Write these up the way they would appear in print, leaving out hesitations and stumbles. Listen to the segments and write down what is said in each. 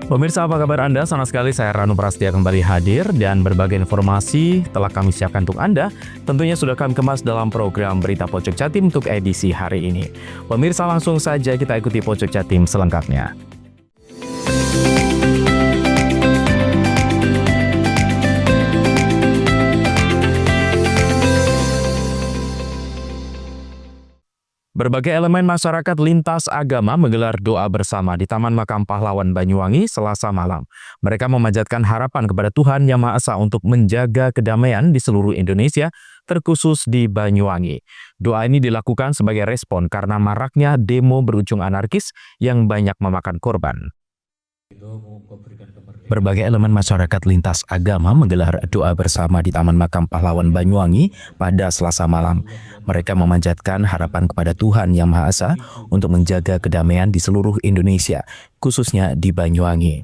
Pemirsa, apa kabar Anda? Senang sekali saya Ranu Prastia kembali hadir dan berbagai informasi telah kami siapkan untuk Anda. Tentunya sudah kami kemas dalam program Berita Pojok Jatim untuk edisi hari ini. Pemirsa, langsung saja kita ikuti Pojok Jatim selengkapnya. Berbagai elemen masyarakat lintas agama menggelar doa bersama di Taman Makam Pahlawan Banyuwangi Selasa malam. Mereka memanjatkan harapan kepada Tuhan Yang Maha Esa untuk menjaga kedamaian di seluruh Indonesia, terkhusus di Banyuwangi. Doa ini dilakukan sebagai respon karena maraknya demo berujung anarkis yang banyak memakan korban. Berbagai elemen masyarakat lintas agama menggelar doa bersama di Taman Makam Pahlawan Banyuwangi pada Selasa malam. Mereka memanjatkan harapan kepada Tuhan Yang Maha Esa untuk menjaga kedamaian di seluruh Indonesia, khususnya di Banyuwangi.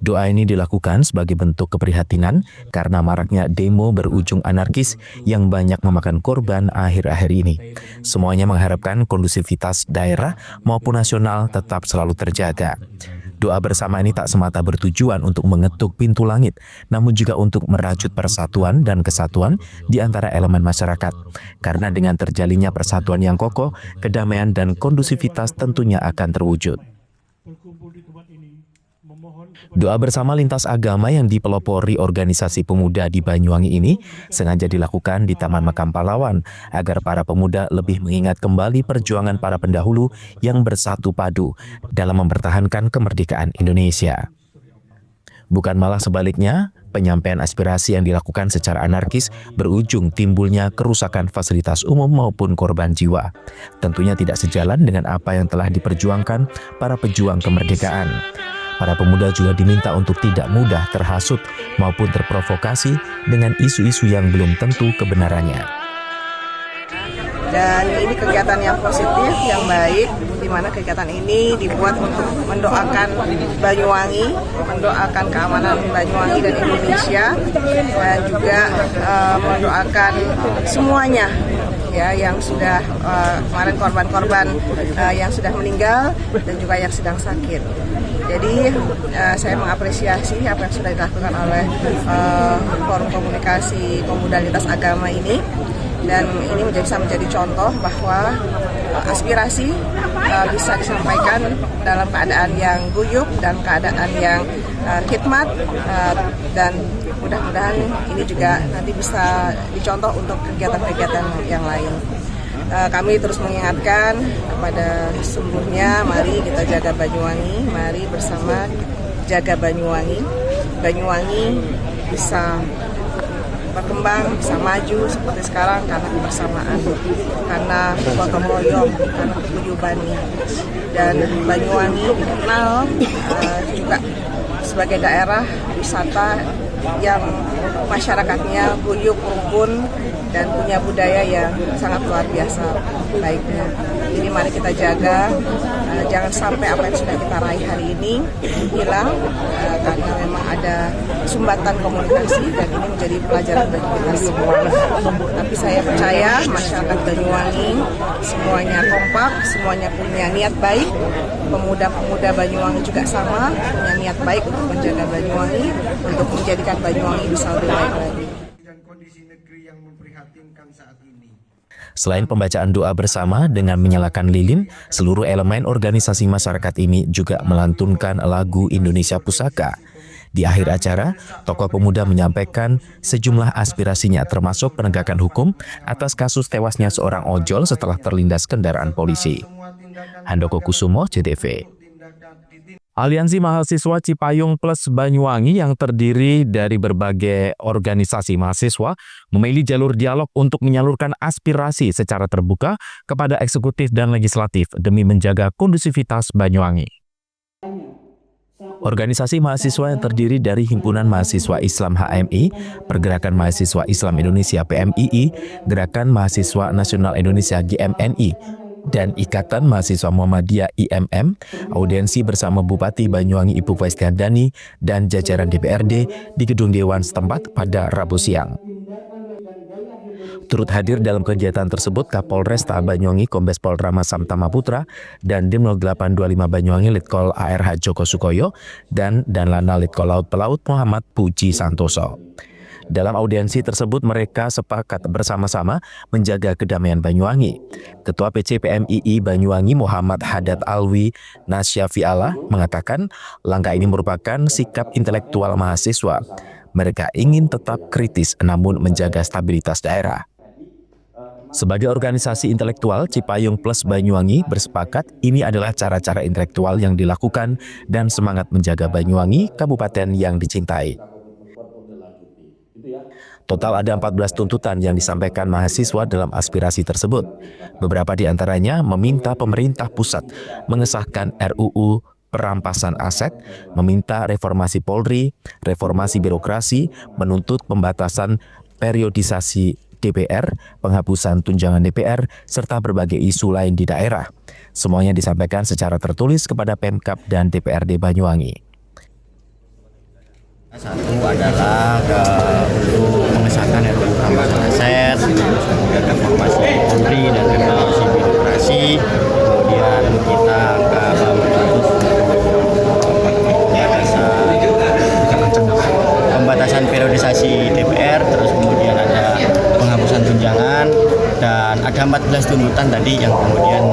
Doa ini dilakukan sebagai bentuk keprihatinan karena maraknya demo berujung anarkis yang banyak memakan korban akhir-akhir ini. Semuanya mengharapkan kondusivitas daerah maupun nasional tetap selalu terjaga. Doa bersama ini tak semata bertujuan untuk mengetuk pintu langit, namun juga untuk merajut persatuan dan kesatuan di antara elemen masyarakat. Karena dengan terjalinnya persatuan yang kokoh, kedamaian dan kondusivitas tentunya akan terwujud. Doa bersama lintas agama yang dipelopori organisasi pemuda di Banyuwangi ini sengaja dilakukan di Taman Makam Pahlawan agar para pemuda lebih mengingat kembali perjuangan para pendahulu yang bersatu padu dalam mempertahankan kemerdekaan Indonesia. Bukan malah sebaliknya, penyampaian aspirasi yang dilakukan secara anarkis berujung timbulnya kerusakan fasilitas umum maupun korban jiwa. Tentunya tidak sejalan dengan apa yang telah diperjuangkan para pejuang kemerdekaan. Para pemuda juga diminta untuk tidak mudah terhasut maupun terprovokasi dengan isu-isu yang belum tentu kebenarannya. Dan ini kegiatan yang positif, yang baik, di mana kegiatan ini dibuat untuk mendoakan Banyuwangi, mendoakan keamanan Banyuwangi dan Indonesia, dan juga mendoakan semuanya ya yang sudah kemarin korban-korban yang sudah meninggal dan juga yang sedang sakit. Jadi saya mengapresiasi apa yang sudah dilakukan oleh Forum Komunikasi Pemuda Lintas Agama ini, dan ini bisa menjadi contoh bahwa aspirasi bisa disampaikan dalam keadaan yang guyup dan keadaan yang khidmat, dan mudah-mudahan ini juga nanti bisa dicontoh untuk kegiatan-kegiatan yang lain. Kami terus mengingatkan kepada seluruhnya, mari kita jaga Banyuwangi, mari bersama jaga Banyuwangi. Banyuwangi bisa berkembang, bisa maju seperti sekarang karena kebersamaan, karena gotong royong, karena keguyubannya. Dan Banyuwangi dikenal juga sebagai daerah wisata yang masyarakatnya guyup, rukun, dan punya budaya yang sangat luar biasa baiknya. Jadi mari kita jaga, jangan sampai apa yang sudah kita raih hari ini hilang, karena memang ada sumbatan komunikasi dan ini menjadi pelajaran bagi kita semua. Tapi saya percaya masyarakat Banyuwangi semuanya kompak, semuanya punya niat baik. Pemuda-pemuda Banyuwangi juga sama, punya niat baik untuk menjaga Banyuwangi, untuk menjadikan Banyuwangi bisa lebih baik lagi. Selain pembacaan doa bersama dengan menyalakan lilin, seluruh elemen organisasi masyarakat ini juga melantunkan lagu Indonesia Pusaka. Di akhir acara, tokoh pemuda menyampaikan sejumlah aspirasinya termasuk penegakan hukum atas kasus tewasnya seorang ojol setelah terlindas kendaraan polisi. Handoko Kusumo, JTV. Aliansi Mahasiswa Cipayung Plus Banyuwangi yang terdiri dari berbagai organisasi mahasiswa memilih jalur dialog untuk menyalurkan aspirasi secara terbuka kepada eksekutif dan legislatif demi menjaga kondusivitas Banyuwangi. Organisasi mahasiswa yang terdiri dari Himpunan Mahasiswa Islam HMI, Pergerakan Mahasiswa Islam Indonesia PMII, Gerakan Mahasiswa Nasional Indonesia GMNI, dan Ikatan Mahasiswa Muhammadiyah IMM, audiensi bersama Bupati Banyuwangi Ibu Faiz Gandani dan jajaran DPRD di Gedung Dewan setempat pada Rabu siang. Turut hadir dalam kegiatan tersebut Kapolresta Banyuwangi Kombes Pol Rama Samtama Putra dan Dim 0825 Banyuwangi Letkol ARH Joko Sukoyo dan Danlana Letkol Laut Pelaut Muhammad Puji Santoso. Dalam audiensi tersebut mereka sepakat bersama-sama menjaga kedamaian Banyuwangi. Ketua PCPMII Banyuwangi Muhammad Haddad Alwi Nasyafi'allah mengatakan langkah ini merupakan sikap intelektual mahasiswa. Mereka ingin tetap kritis namun menjaga stabilitas daerah. Sebagai organisasi intelektual, Cipayung Plus Banyuwangi bersepakat ini adalah cara-cara intelektual yang dilakukan dan semangat menjaga Banyuwangi, kabupaten yang dicintai. Total ada 14 tuntutan yang disampaikan mahasiswa dalam aspirasi tersebut. Beberapa di antaranya meminta pemerintah pusat mengesahkan RUU perampasan aset, meminta reformasi Polri, reformasi birokrasi, menuntut pembatasan periodisasi DPR, penghapusan tunjangan DPR, serta berbagai isu lain di daerah. Semuanya disampaikan secara tertulis kepada Pemkab dan DPRD Banyuwangi. Satu adalah untuk mengesahkan RUU perampasan aset, kemudian reformasi Polri dan reformasi birokrasi, kemudian kita pembatasan periodisasi DPR, terus kemudian ada penghapusan tunjangan, dan ada 14 tuntutan tadi yang kemudian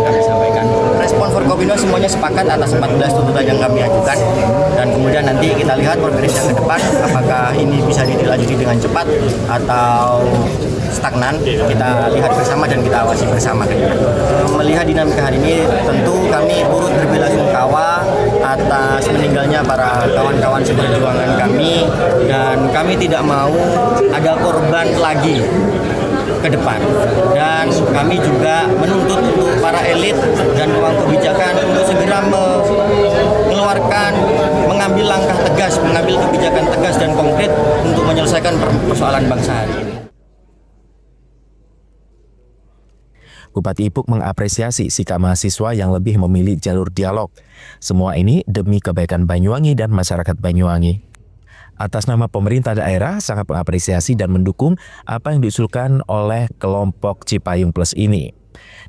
kami sampaikan. Respon Forkopindo semuanya sepakat atas 14 tuntutan yang kami ajukan, dan kemudian nanti kita lihat progresnya ke depan, apakah ini bisa dilanjuti dengan cepat atau stagnan. Kita lihat bersama dan kita awasi bersama. Melihat dinamika hari ini, tentu kami turut berbelasungkawa atas meninggalnya para kawan-kawan seperjuangan kami, dan kami tidak mau ada korban lagi ke depan, dan kami juga menuntut untuk para elit dan pemangku kebijakan untuk segera mengambil langkah tegas, mengambil kebijakan tegas dan konkret untuk menyelesaikan persoalan bangsa hari ini. Bupati Ipuk mengapresiasi sikap mahasiswa yang lebih memilih jalur dialog. Semua ini demi kebaikan Banyuwangi dan masyarakat Banyuwangi. Atas nama pemerintah daerah sangat mengapresiasi dan mendukung apa yang diusulkan oleh kelompok Cipayung Plus ini.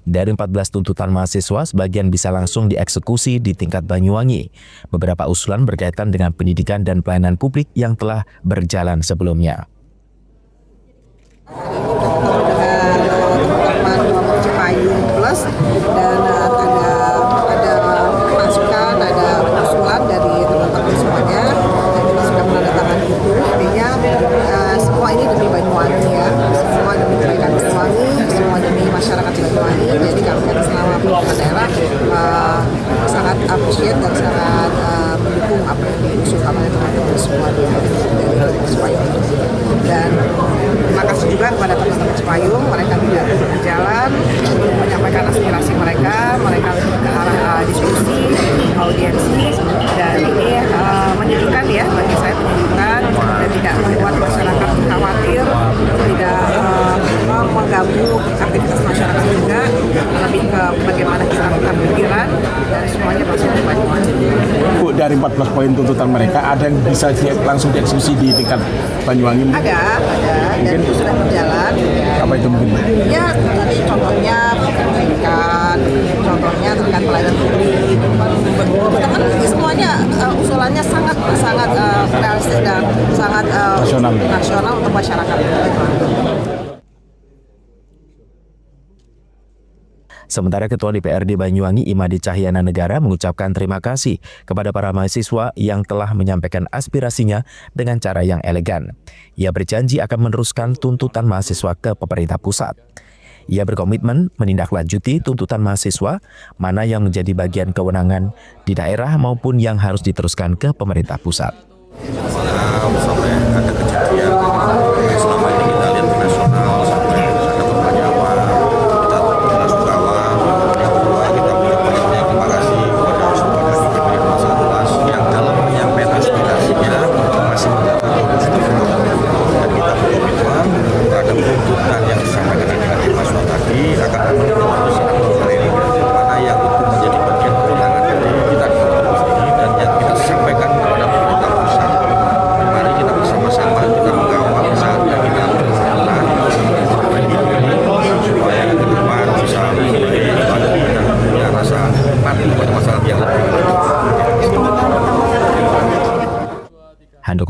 Dari 14 tuntutan mahasiswa, sebagian bisa langsung dieksekusi di tingkat Banyuwangi. Beberapa usulan berkaitan dengan pendidikan dan pelayanan publik yang telah berjalan sebelumnya. Cipayung Plus, dan ada masukan, ada usulan dari teman-teman semuanya, dan kita sudah menandatangani itu. Intinya semua ini demi Banyuwangi ya, semua demi kebaikan Banyuwangi, semua demi masyarakat Banyuwangi. Jadi kami atas nama pemerintah daerah sangat appreciate dan sangat mendukung apa yang diusulkan oleh teman-teman semua dari Cipayung. Dan terima kasih juga kepada teman-teman Cipayung, mereka tidak berjalan untuk menyampaikan aspirasi mereka ke arah diskusi, audiensi, dan ini menyejukkan ya, bagi saya menyejukkan dan tidak membuat masyarakat khawatir, tidak mengganggu aktivitas masyarakat juga, lebih ke bagaimana kita melakukan pikiran, dan semuanya pasti Banyuwangi. Bu, dari 14 poin tuntutan mereka, ada yang bisa langsung dieksekusi di tingkat Banyuwangi? Ada, dan itu sudah berjalan. Apa itu mungkin? Ya, tadi contohnya pendidikan, contohnya terkait pelayanan publik. Kita kan semuanya usulannya sangat realistis dan sangat nasional untuk masyarakat. Sementara Ketua DPRD Banyuwangi Imadi Cahyana Negara mengucapkan terima kasih kepada para mahasiswa yang telah menyampaikan aspirasinya dengan cara yang elegan. Ia berjanji akan meneruskan tuntutan mahasiswa ke pemerintah pusat. Ia berkomitmen menindaklanjuti tuntutan mahasiswa, mana yang menjadi bagian kewenangan di daerah maupun yang harus diteruskan ke pemerintah pusat. Sampai ada kejadian selama ini kita lihat di nasional sampai ada korban nyawa, kita bersukawa. Yang kedua, kita punya terima kasih kepada semua dari DPR Mas yang dalam menyampaikan aspirasinya masih menjaga konstitusi, dan kita berkomitmen terhadap tuntutan yang disampaikan dengan mahasiswa tadi akan meneruskan mana yang itu menjadi bagian kewenangan dari kita di sini dan yang kita sampaikan kepada pemerintah pusat. Mari kita bersama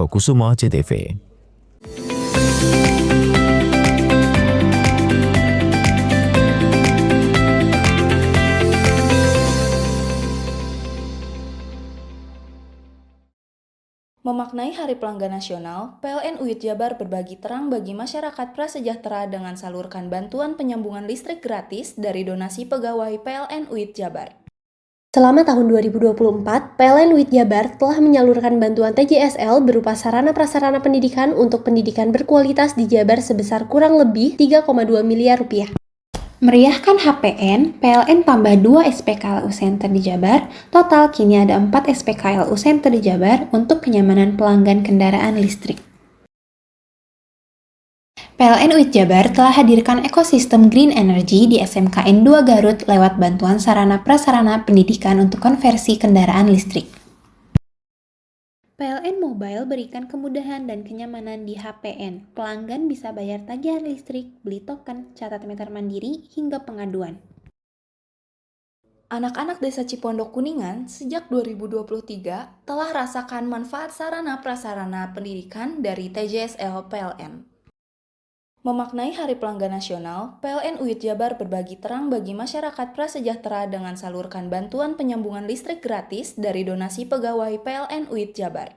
Kusumo, JTV. Memaknai Hari Pelanggan Nasional, PLN UIT Jabar berbagi terang bagi masyarakat prasejahtera dengan salurkan bantuan penyambungan listrik gratis dari donasi pegawai PLN UIT Jabar. Selama tahun 2024, PLN UIT Jabar telah menyalurkan bantuan TJSL berupa sarana-prasarana pendidikan untuk pendidikan berkualitas di Jabar sebesar kurang lebih 3,2 miliar rupiah. Meriahkan HPN, PLN tambah 2 SPKLU Center di Jabar, total kini ada 4 SPKLU Center di Jabar untuk kenyamanan pelanggan kendaraan listrik. PLN UIT Jabar telah hadirkan ekosistem Green Energy di SMKN 2 Garut lewat bantuan sarana-prasarana pendidikan untuk konversi kendaraan listrik. PLN Mobile berikan kemudahan dan kenyamanan di HPN. Pelanggan bisa bayar tagihan listrik, beli token, catat meter mandiri, hingga pengaduan. Anak-anak Desa Cipondok Kuningan sejak 2023 telah rasakan manfaat sarana-prasarana pendidikan dari TJSL PLN. Memaknai Hari Pelanggan Nasional, PLN UIT Jabar berbagi terang bagi masyarakat prasejahtera dengan salurkan bantuan penyambungan listrik gratis dari donasi pegawai PLN UIT Jabar.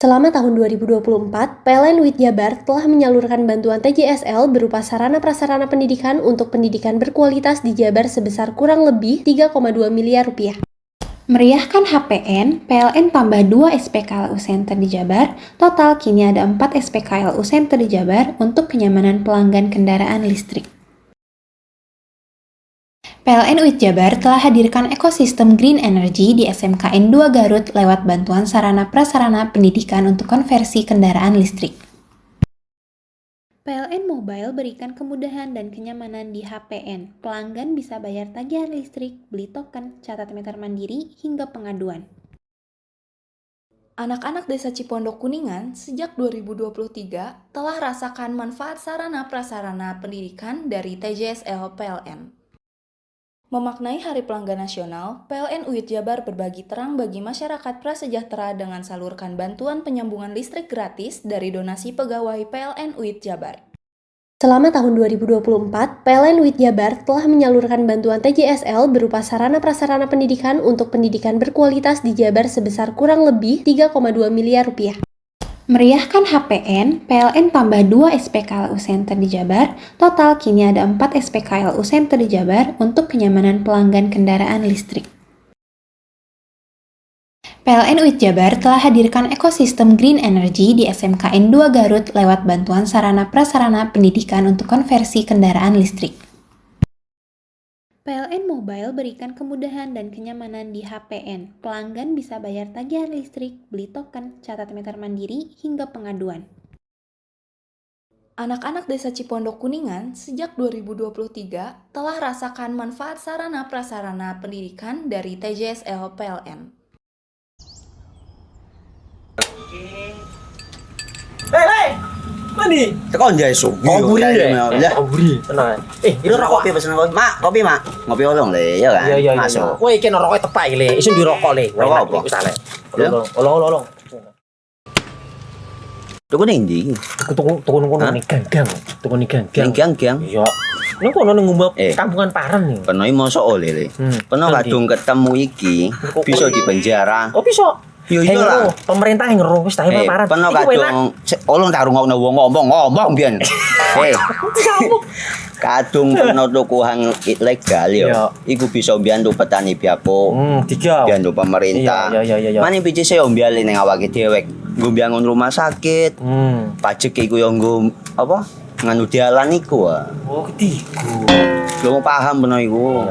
Selama tahun 2024, PLN UIT Jabar telah menyalurkan bantuan TJSL berupa sarana-prasarana pendidikan untuk pendidikan berkualitas di Jabar sebesar kurang lebih 3,2 miliar rupiah. Meriahkan HPN, PLN tambah 2 SPKLU Center di Jabar, total kini ada 4 SPKLU Center di Jabar untuk kenyamanan pelanggan kendaraan listrik. PLN UIT Jabar telah hadirkan ekosistem Green Energy di SMKN 2 Garut lewat bantuan sarana-prasarana pendidikan untuk konversi kendaraan listrik. PLN Mobile berikan kemudahan dan kenyamanan di HPN. Pelanggan bisa bayar tagihan listrik, beli token, catat meter mandiri, hingga pengaduan. Anak-anak Desa Cipondok Kuningan sejak 2023 telah rasakan manfaat sarana-prasarana pendidikan dari TJSL PLN. Memaknai Hari Pelanggan Nasional, PLN UIT Jabar berbagi terang bagi masyarakat prasejahtera dengan salurkan bantuan penyambungan listrik gratis dari donasi pegawai PLN UIT Jabar. Selama tahun 2024, PLN UIT Jabar telah menyalurkan bantuan TJSL berupa sarana-prasarana pendidikan untuk pendidikan berkualitas di Jabar sebesar kurang lebih 3,2 miliar rupiah. Meriahkan HPN, PLN tambah 2 SPKLU Center di Jabar, total kini ada 4 SPKLU Center di Jabar untuk kenyamanan pelanggan kendaraan listrik. PLN UIT Jabar telah hadirkan ekosistem Green Energy di SMKN 2 Garut lewat bantuan sarana-prasarana pendidikan untuk konversi kendaraan listrik. PLN Mobile berikan kemudahan dan kenyamanan di HPN. Pelanggan bisa bayar tagihan listrik, beli token, catat meter mandiri, hingga pengaduan. Anak-anak Desa Cipondok Kuningan sejak 2023 telah rasakan manfaat sarana-prasarana pendidikan dari TJSL PLN. Mandi. Tekan jaya sugi. Koburi ya. Koburi. Tenang. Ini rokok kopi pesen kopi. Mak, kopi, Mak. Ngopi olong le, ya kan? Iya. Masuk. Kowe iki rokoknya tepak iki le. Isun dirokok le. Rokok apa? Wis ale. Ya. Olong. Tuku ning ndi? Tuku ning ganggang. Tuku ning ganggang. Ning gang-gang. Iya. Ning kono ning ngumbah Eh. kampungan Paren nih. Penoi mosok oleh le. Peno Nanti. kadung ketemu iki bisa dipenjara. Oh bisa. Yo iya lah. Pemerintah yang ngeru wis tahe Paren. Peno Iki enak. kadung olong tak rungokno wong ngomong biyen. Kadung peno tuku hang ilegal yo. Iya. Iku bisa mbiyantu petani biapo. Tiga. Mbiyantu pemerintah. Iya. Mane picise yo mbiali ning awake dhewe. Nggo mbiyangun rumah sakit. Pajak iku yo nggo apa? Nganu dalan iku ah. Oh ketiku. Lu paham peno iku.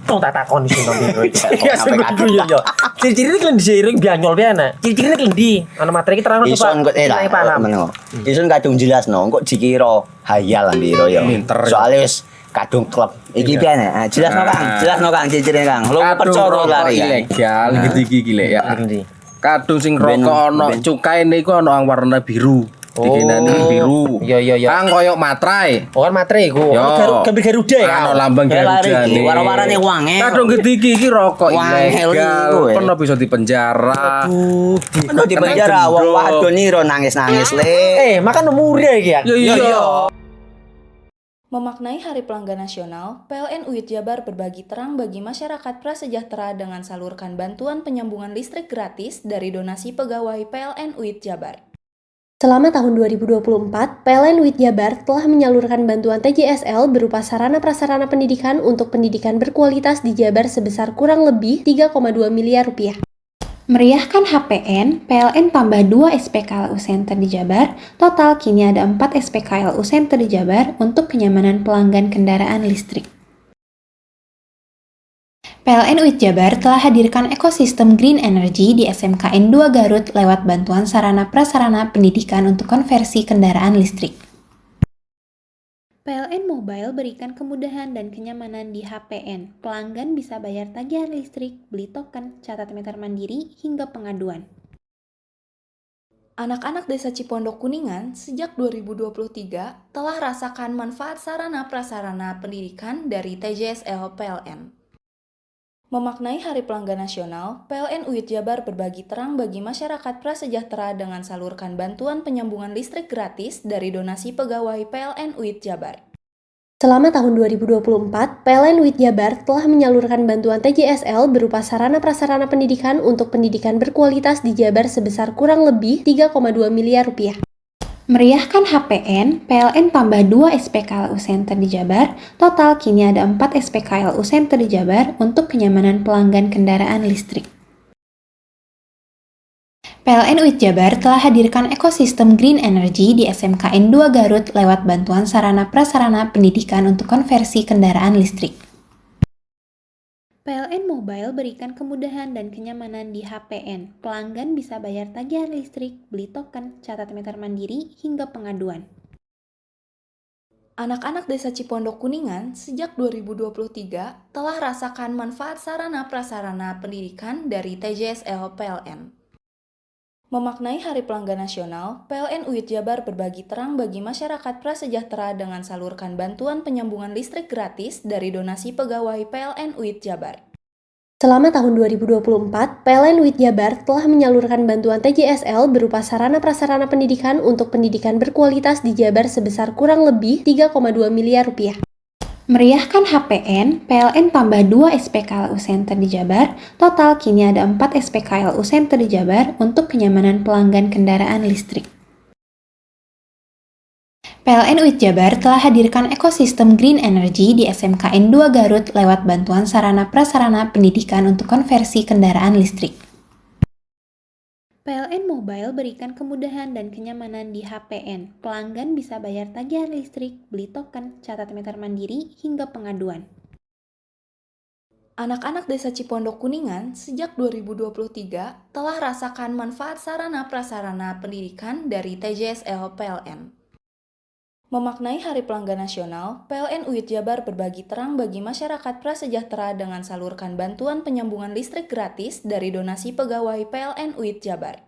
Tong tak takon sing nang biro iki. Ya sebetul yo. Ciri-ciri iki seiring bianyol piye ana. Ciri-cirine klendi. Ana materi iki terang Ison kok Nilai paham. Ison kadung jelasno kok dikira hayal lan biro yo. Soale wis kadung klub. Iki piye nek? Jelasno Kang, ciri-cirine Kang. Lu percaya lari kan. ilegal iki lek ya. Klendi. Kadung sing rokok ana cukaine iku ana warna biru. dikinani biru. Iya. Kang koyok matrai. Oh kan matre iku. Yo. Gambar Garuda ya. Ano lambang Garuda nih. Warna-warnane wange. Kadung gediki iki rokok Wangel ilegal. iku, ya. Pernah bisa dipenjara. Ono di penjara wong wadon niro nangis-nangis le. Makan umur iki ya. Iya. Memaknai Hari Pelanggan Nasional, PLN UIT Jabar berbagi terang bagi masyarakat prasejahtera dengan salurkan bantuan penyambungan listrik gratis dari donasi pegawai PLN UIT Jabar. Selama tahun 2024, PLN UIT Jabar telah menyalurkan bantuan TJSL berupa sarana prasarana pendidikan untuk pendidikan berkualitas di Jabar sebesar kurang lebih 3,2 miliar rupiah. Meriahkan HPN, PLN tambah 2 SPKLU Center di Jabar, total kini ada 4 SPKLU Center di Jabar untuk kenyamanan pelanggan kendaraan listrik. PLN UIT Jabar telah hadirkan ekosistem Green Energy di SMKN 2 Garut lewat bantuan sarana prasarana pendidikan untuk konversi kendaraan listrik. PLN Mobile berikan kemudahan dan kenyamanan di HPN. Pelanggan bisa bayar tagihan listrik, beli token, catat meter mandiri, hingga pengaduan. Anak-anak Desa Cipondok Kuningan sejak 2023 telah rasakan manfaat sarana prasarana pendidikan dari TJSL PLN. Memaknai Hari Pelanggan Nasional, PLN UIT Jabar berbagi terang bagi masyarakat prasejahtera dengan salurkan bantuan penyambungan listrik gratis dari donasi pegawai PLN UIT Jabar. Selama tahun 2024, PLN UIT Jabar telah menyalurkan bantuan TJSL berupa sarana prasarana pendidikan untuk pendidikan berkualitas di Jabar sebesar kurang lebih 3,2 miliar rupiah. Meriahkan HPN, PLN tambah 2 SPKLU Center di Jabar, total kini ada 4 SPKLU Center di Jabar untuk kenyamanan pelanggan kendaraan listrik. PLN UIT Jabar telah hadirkan ekosistem Green Energy di SMKN 2 Garut lewat bantuan sarana prasarana pendidikan untuk konversi kendaraan listrik. PLN Mobile berikan kemudahan dan kenyamanan di HPN. Pelanggan bisa bayar tagihan listrik, beli token, catat meter mandiri, hingga pengaduan. Anak-anak Desa Cipondok Kuningan sejak 2023 telah rasakan manfaat sarana prasarana pendidikan dari TJSL PLN. Memaknai Hari Pelanggan Nasional, PLN UIT Jabar berbagi terang bagi masyarakat prasejahtera dengan salurkan bantuan penyambungan listrik gratis dari donasi pegawai PLN UIT Jabar. Selama tahun 2024, PLN UIT Jabar telah menyalurkan bantuan TJSL berupa sarana prasarana pendidikan untuk pendidikan berkualitas di Jabar sebesar kurang lebih 3,2 miliar rupiah. Meriahkan HPN, PLN tambah 2 SPKLU Center di Jabar, total kini ada 4 SPKLU Center di Jabar untuk kenyamanan pelanggan kendaraan listrik. PLN UIT Jabar telah hadirkan ekosistem Green Energy di SMKN 2 Garut lewat bantuan sarana prasarana pendidikan untuk konversi kendaraan listrik. PLN Mobile berikan kemudahan dan kenyamanan di HPN. Pelanggan bisa bayar tagihan listrik, beli token, catat meter mandiri, hingga pengaduan. Anak-anak Desa Cipondok Kuningan sejak 2023 telah rasakan manfaat sarana prasarana pendidikan dari TJSL PLN. Memaknai Hari Pelanggan Nasional, PLN UIT Jabar berbagi terang bagi masyarakat prasejahtera dengan salurkan bantuan penyambungan listrik gratis dari donasi pegawai PLN UIT Jabar.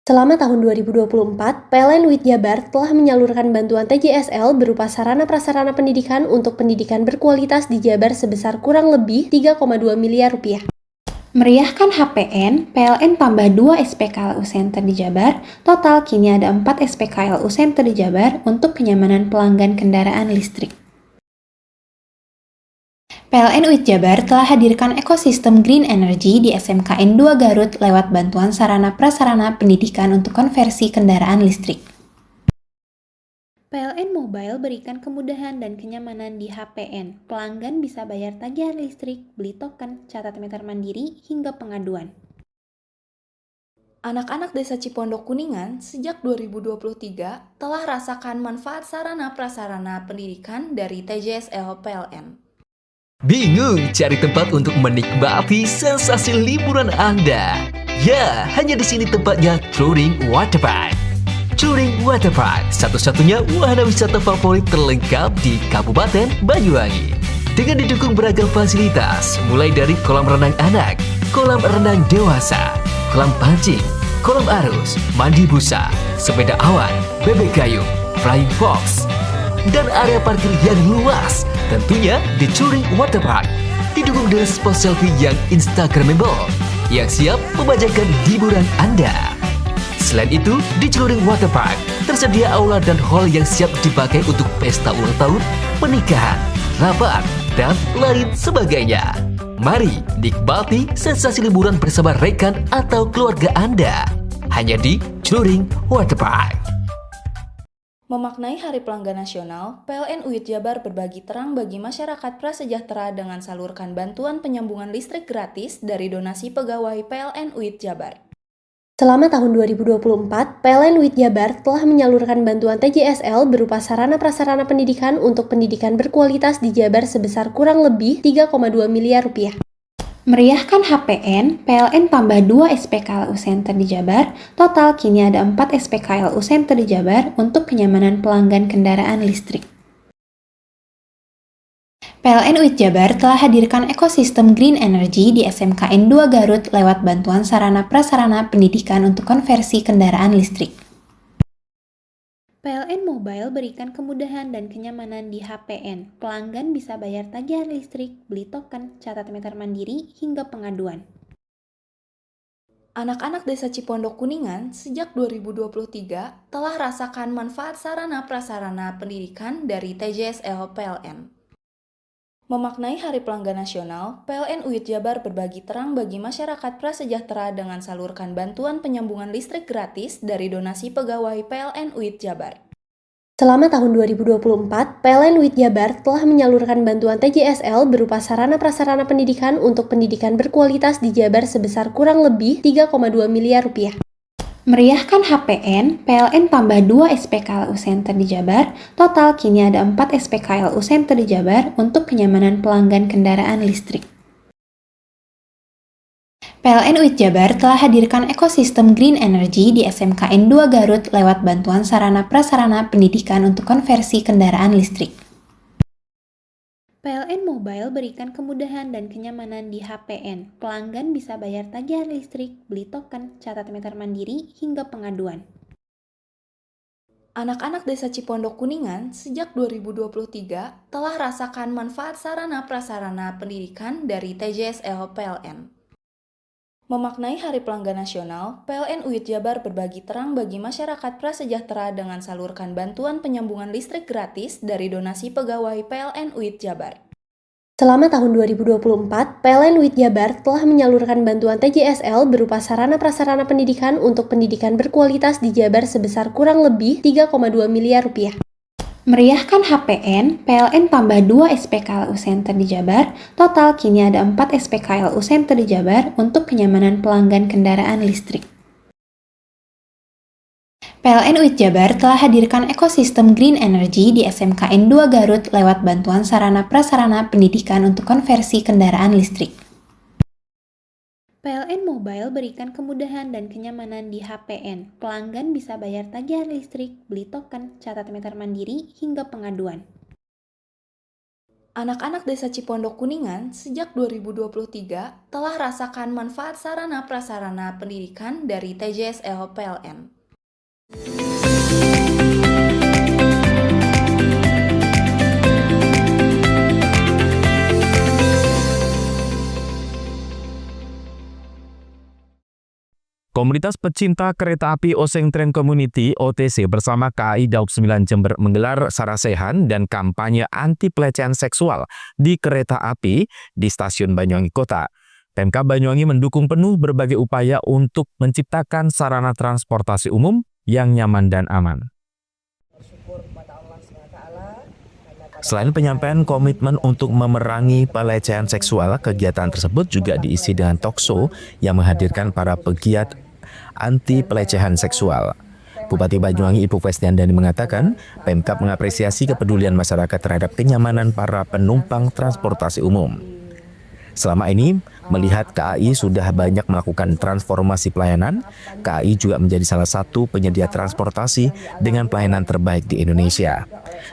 Selama tahun 2024, PLN UIT Jabar telah menyalurkan bantuan TJSL berupa sarana prasarana pendidikan untuk pendidikan berkualitas di Jabar sebesar kurang lebih 3,2 miliar rupiah. Meriahkan HPN, PLN tambah 2 SPKLU Center di Jabar, total kini ada 4 SPKLU Center di Jabar untuk kenyamanan pelanggan kendaraan listrik. PLN UIT Jabar telah hadirkan ekosistem Green Energy di SMKN 2 Garut lewat bantuan sarana prasarana pendidikan untuk konversi kendaraan listrik. PLN Mobile berikan kemudahan dan kenyamanan di HPN. Pelanggan bisa bayar tagihan listrik, beli token, catat meter mandiri, hingga pengaduan. Anak-anak Desa Cipondok Kuningan sejak 2023 telah rasakan manfaat sarana prasarana pendidikan dari TJSL PLN. Bingung cari tempat untuk menikmati sensasi liburan Anda? Ya, hanya di sini tempatnya Touring Waterpark. Touring Waterpark, satu-satunya wahana wisata favorit terlengkap di Kabupaten Banyuwangi. Dengan didukung beragam fasilitas, mulai dari kolam renang anak, kolam renang dewasa, kolam pancing, kolam arus, mandi busa, sepeda awan, bebek kayu, flying fox, dan area parkir yang luas. Tentunya di Touring Waterpark didukung dengan spot selfie yang instagramable yang siap membajakan hiburan Anda. Selain itu, di Touring Waterpark tersedia aula dan hall yang siap dipakai untuk pesta ulang tahun, pernikahan, rapat, dan lain sebagainya. Mari nikmati sensasi liburan bersama rekan atau keluarga Anda. Hanya di Touring Waterpark. Memaknai Hari Pelanggan Nasional, PLN UIT Jabar berbagi terang bagi masyarakat prasejahtera dengan salurkan bantuan penyambungan listrik gratis dari donasi pegawai PLN UIT Jabar. Selama tahun 2024, PLN UIT Jabar telah menyalurkan bantuan TJSL berupa sarana prasarana pendidikan untuk pendidikan berkualitas di Jabar sebesar kurang lebih 3,2 miliar rupiah. Meriahkan HPN, PLN tambah 2 SPKLU Center di Jabar, total kini ada 4 SPKLU Center di Jabar untuk kenyamanan pelanggan kendaraan listrik. PLN UIT Jabar telah hadirkan ekosistem Green Energy di SMKN 2 Garut lewat bantuan sarana prasarana pendidikan untuk konversi kendaraan listrik. PLN Mobile berikan kemudahan dan kenyamanan di HPN. Pelanggan bisa bayar tagihan listrik, beli token, catat meter mandiri, hingga pengaduan. Anak-anak Desa Cipondok Kuningan sejak 2023 telah rasakan manfaat sarana prasarana pendidikan dari TJSL PLN. Memaknai Hari Pelanggan Nasional, PLN UIT Jabar berbagi terang bagi masyarakat prasejahtera dengan salurkan bantuan penyambungan listrik gratis dari donasi pegawai PLN UIT Jabar. Selama tahun 2024, PLN UIT Jabar telah menyalurkan bantuan TJSL berupa sarana prasarana pendidikan untuk pendidikan berkualitas di Jabar sebesar kurang lebih 3,2 miliar rupiah. Meriahkan HPN, PLN tambah 2 SPKLU Center di Jabar, total kini ada 4 SPKLU Center di Jabar untuk kenyamanan pelanggan kendaraan listrik. PLN UIT Jabar telah hadirkan ekosistem Green Energy di SMKN 2 Garut lewat bantuan sarana prasarana pendidikan untuk konversi kendaraan listrik. PLN Mobile berikan kemudahan dan kenyamanan di HPN. Pelanggan bisa bayar tagihan listrik, beli token, catat meter mandiri, hingga pengaduan. Anak-anak Desa Cipondok Kuningan sejak 2023 telah rasakan manfaat sarana prasarana pendidikan dari TJSL PLN. Memaknai Hari Pelanggan Nasional, PLN UIT Jabar berbagi terang bagi masyarakat prasejahtera dengan salurkan bantuan penyambungan listrik gratis dari donasi pegawai PLN UIT Jabar. Selama tahun 2024, PLN UIT Jabar telah menyalurkan bantuan TJSL berupa sarana prasarana pendidikan untuk pendidikan berkualitas di Jabar sebesar kurang lebih 3,2 miliar rupiah. Meriahkan HPN, PLN tambah 2 SPKLU Center di Jabar, total kini ada 4 SPKLU Center di Jabar untuk kenyamanan pelanggan kendaraan listrik. PLN UIT Jabar telah hadirkan ekosistem Green Energy di SMKN 2 Garut lewat bantuan sarana prasarana pendidikan untuk konversi kendaraan listrik. PLN Mobile berikan kemudahan dan kenyamanan di HPN. Pelanggan bisa bayar tagihan listrik, beli token, catat meter mandiri, hingga pengaduan. Anak-anak Desa Cipondok Kuningan sejak 2023 telah rasakan manfaat sarana prasarana pendidikan dari TJSL PLN. Komunitas Pecinta Kereta Api Oseng Train Community (OTC) bersama KAI Daup 9 Jember menggelar sarasehan dan kampanye anti pelecehan seksual di kereta api di Stasiun Banyuwangi Kota. Pemkab Banyuwangi mendukung penuh berbagai upaya untuk menciptakan sarana transportasi umum yang nyaman dan aman. Selain penyampaian komitmen untuk memerangi pelecehan seksual, kegiatan tersebut juga diisi dengan talkshow yang menghadirkan para pegiat anti pelecehan seksual. Bupati Banyuwangi Ibu Festiandani mengatakan, Pemkab mengapresiasi kepedulian masyarakat terhadap kenyamanan para penumpang transportasi umum. Selama ini, melihat KAI sudah banyak melakukan transformasi pelayanan, KAI juga menjadi salah satu penyedia transportasi dengan pelayanan terbaik di Indonesia.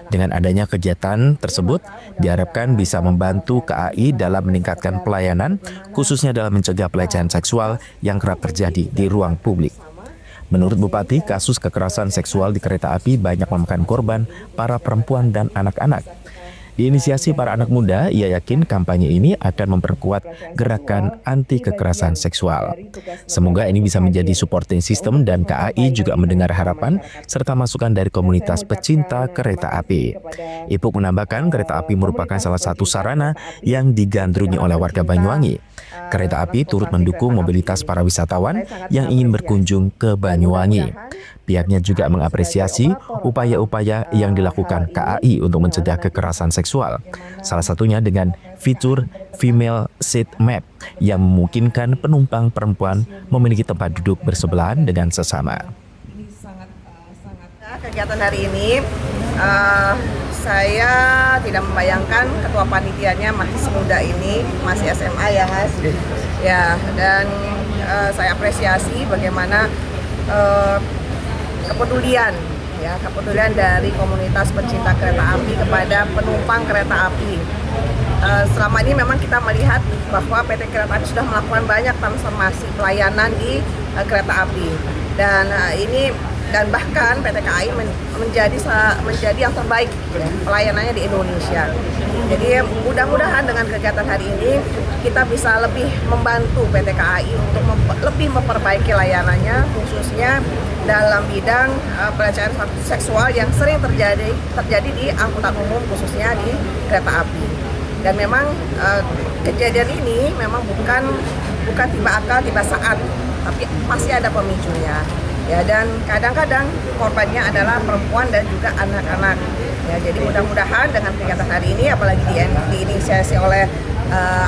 Dengan adanya kegiatan tersebut, diharapkan bisa membantu KAI dalam meningkatkan pelayanan, khususnya dalam mencegah pelecehan seksual yang kerap terjadi di ruang publik. Menurut Bupati, kasus kekerasan seksual di kereta api banyak memakan korban para perempuan dan anak-anak. Diinisiasi para anak muda, ia yakin kampanye ini akan memperkuat gerakan anti kekerasan seksual. Semoga ini bisa menjadi supporting system dan KAI juga mendengar harapan serta masukan dari komunitas pecinta kereta api. Ipuk menambahkan kereta api merupakan salah satu sarana yang digandrungi oleh warga Banyuwangi. Kereta api turut mendukung mobilitas para wisatawan yang ingin berkunjung ke Banyuwangi. Pihaknya juga mengapresiasi upaya-upaya yang dilakukan KAI untuk mencegah kekerasan seksual. Salah satunya dengan fitur Female Seat Map yang memungkinkan penumpang perempuan memiliki tempat duduk bersebelahan dengan sesama. Kegiatan hari ini, saya tidak membayangkan ketua panitianya masih semuda ini, masih SMA ya Mas. Ya, dan saya apresiasi bagaimana kepedulian dari komunitas pecinta kereta api kepada penumpang kereta api. Selama ini memang kita melihat bahwa PT Kereta Api sudah melakukan banyak transformasi pelayanan di kereta api, dan bahkan PT KAI menjadi yang terbaik pelayanannya di Indonesia. Jadi mudah-mudahan dengan kegiatan hari ini kita bisa lebih membantu PT KAI untuk lebih memperbaiki layanannya, khususnya dalam bidang pelecehan seksual yang sering terjadi di angkutan umum, khususnya di kereta api. Dan memang kejadian ini memang bukan tiba akal tiba saat, tapi pasti ada pemicunya. Ya, dan kadang-kadang korbannya adalah perempuan dan juga anak-anak. Ya, jadi mudah-mudahan dengan kegiatan hari ini, apalagi diinisiasi oleh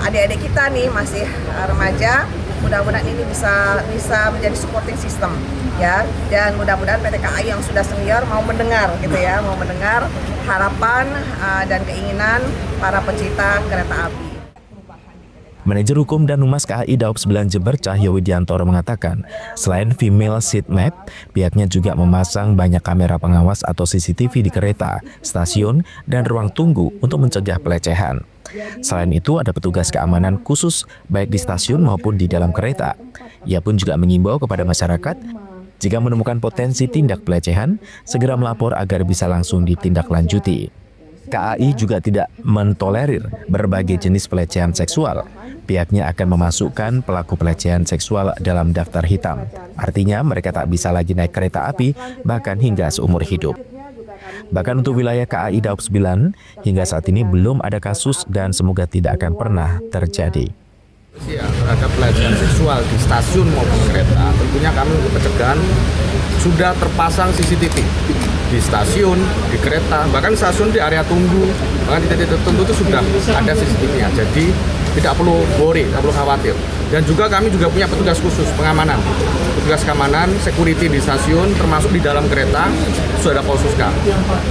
adik-adik kita nih masih remaja, mudah-mudahan ini bisa menjadi supporting system, ya. Dan mudah-mudahan PT KAI yang sudah senior mau mendengar harapan dan keinginan para pecinta kereta api. Manajer Hukum dan Humas KAI Daob 9 Jember Cahyo Widiantoro mengatakan, selain Female Seat Map, pihaknya juga memasang banyak kamera pengawas atau CCTV di kereta, stasiun, dan ruang tunggu untuk mencegah pelecehan. Selain itu, ada petugas keamanan khusus baik di stasiun maupun di dalam kereta. Ia pun juga mengimbau kepada masyarakat, jika menemukan potensi tindak pelecehan, segera melapor agar bisa langsung ditindaklanjuti. KAI juga tidak mentolerir berbagai jenis pelecehan seksual. Pihaknya akan memasukkan pelaku pelecehan seksual dalam daftar hitam. Artinya mereka tak bisa lagi naik kereta api bahkan hingga seumur hidup. Bahkan untuk wilayah KAI Daob 9, hingga saat ini belum ada kasus dan semoga tidak akan pernah terjadi. Ya, terhadap pelecehan seksual di stasiun maupun kereta, tentunya kami untuk pencegahan sudah terpasang CCTV di stasiun, di kereta, bahkan stasiun di area tunggu, bahkan di titik tertentu itu sudah ada CCTV-nya. Jadi tidak perlu worry, tidak perlu khawatir. Dan juga kami juga punya petugas khusus pengamanan, petugas keamanan, security di stasiun, termasuk di dalam kereta sudah ada Polsuska.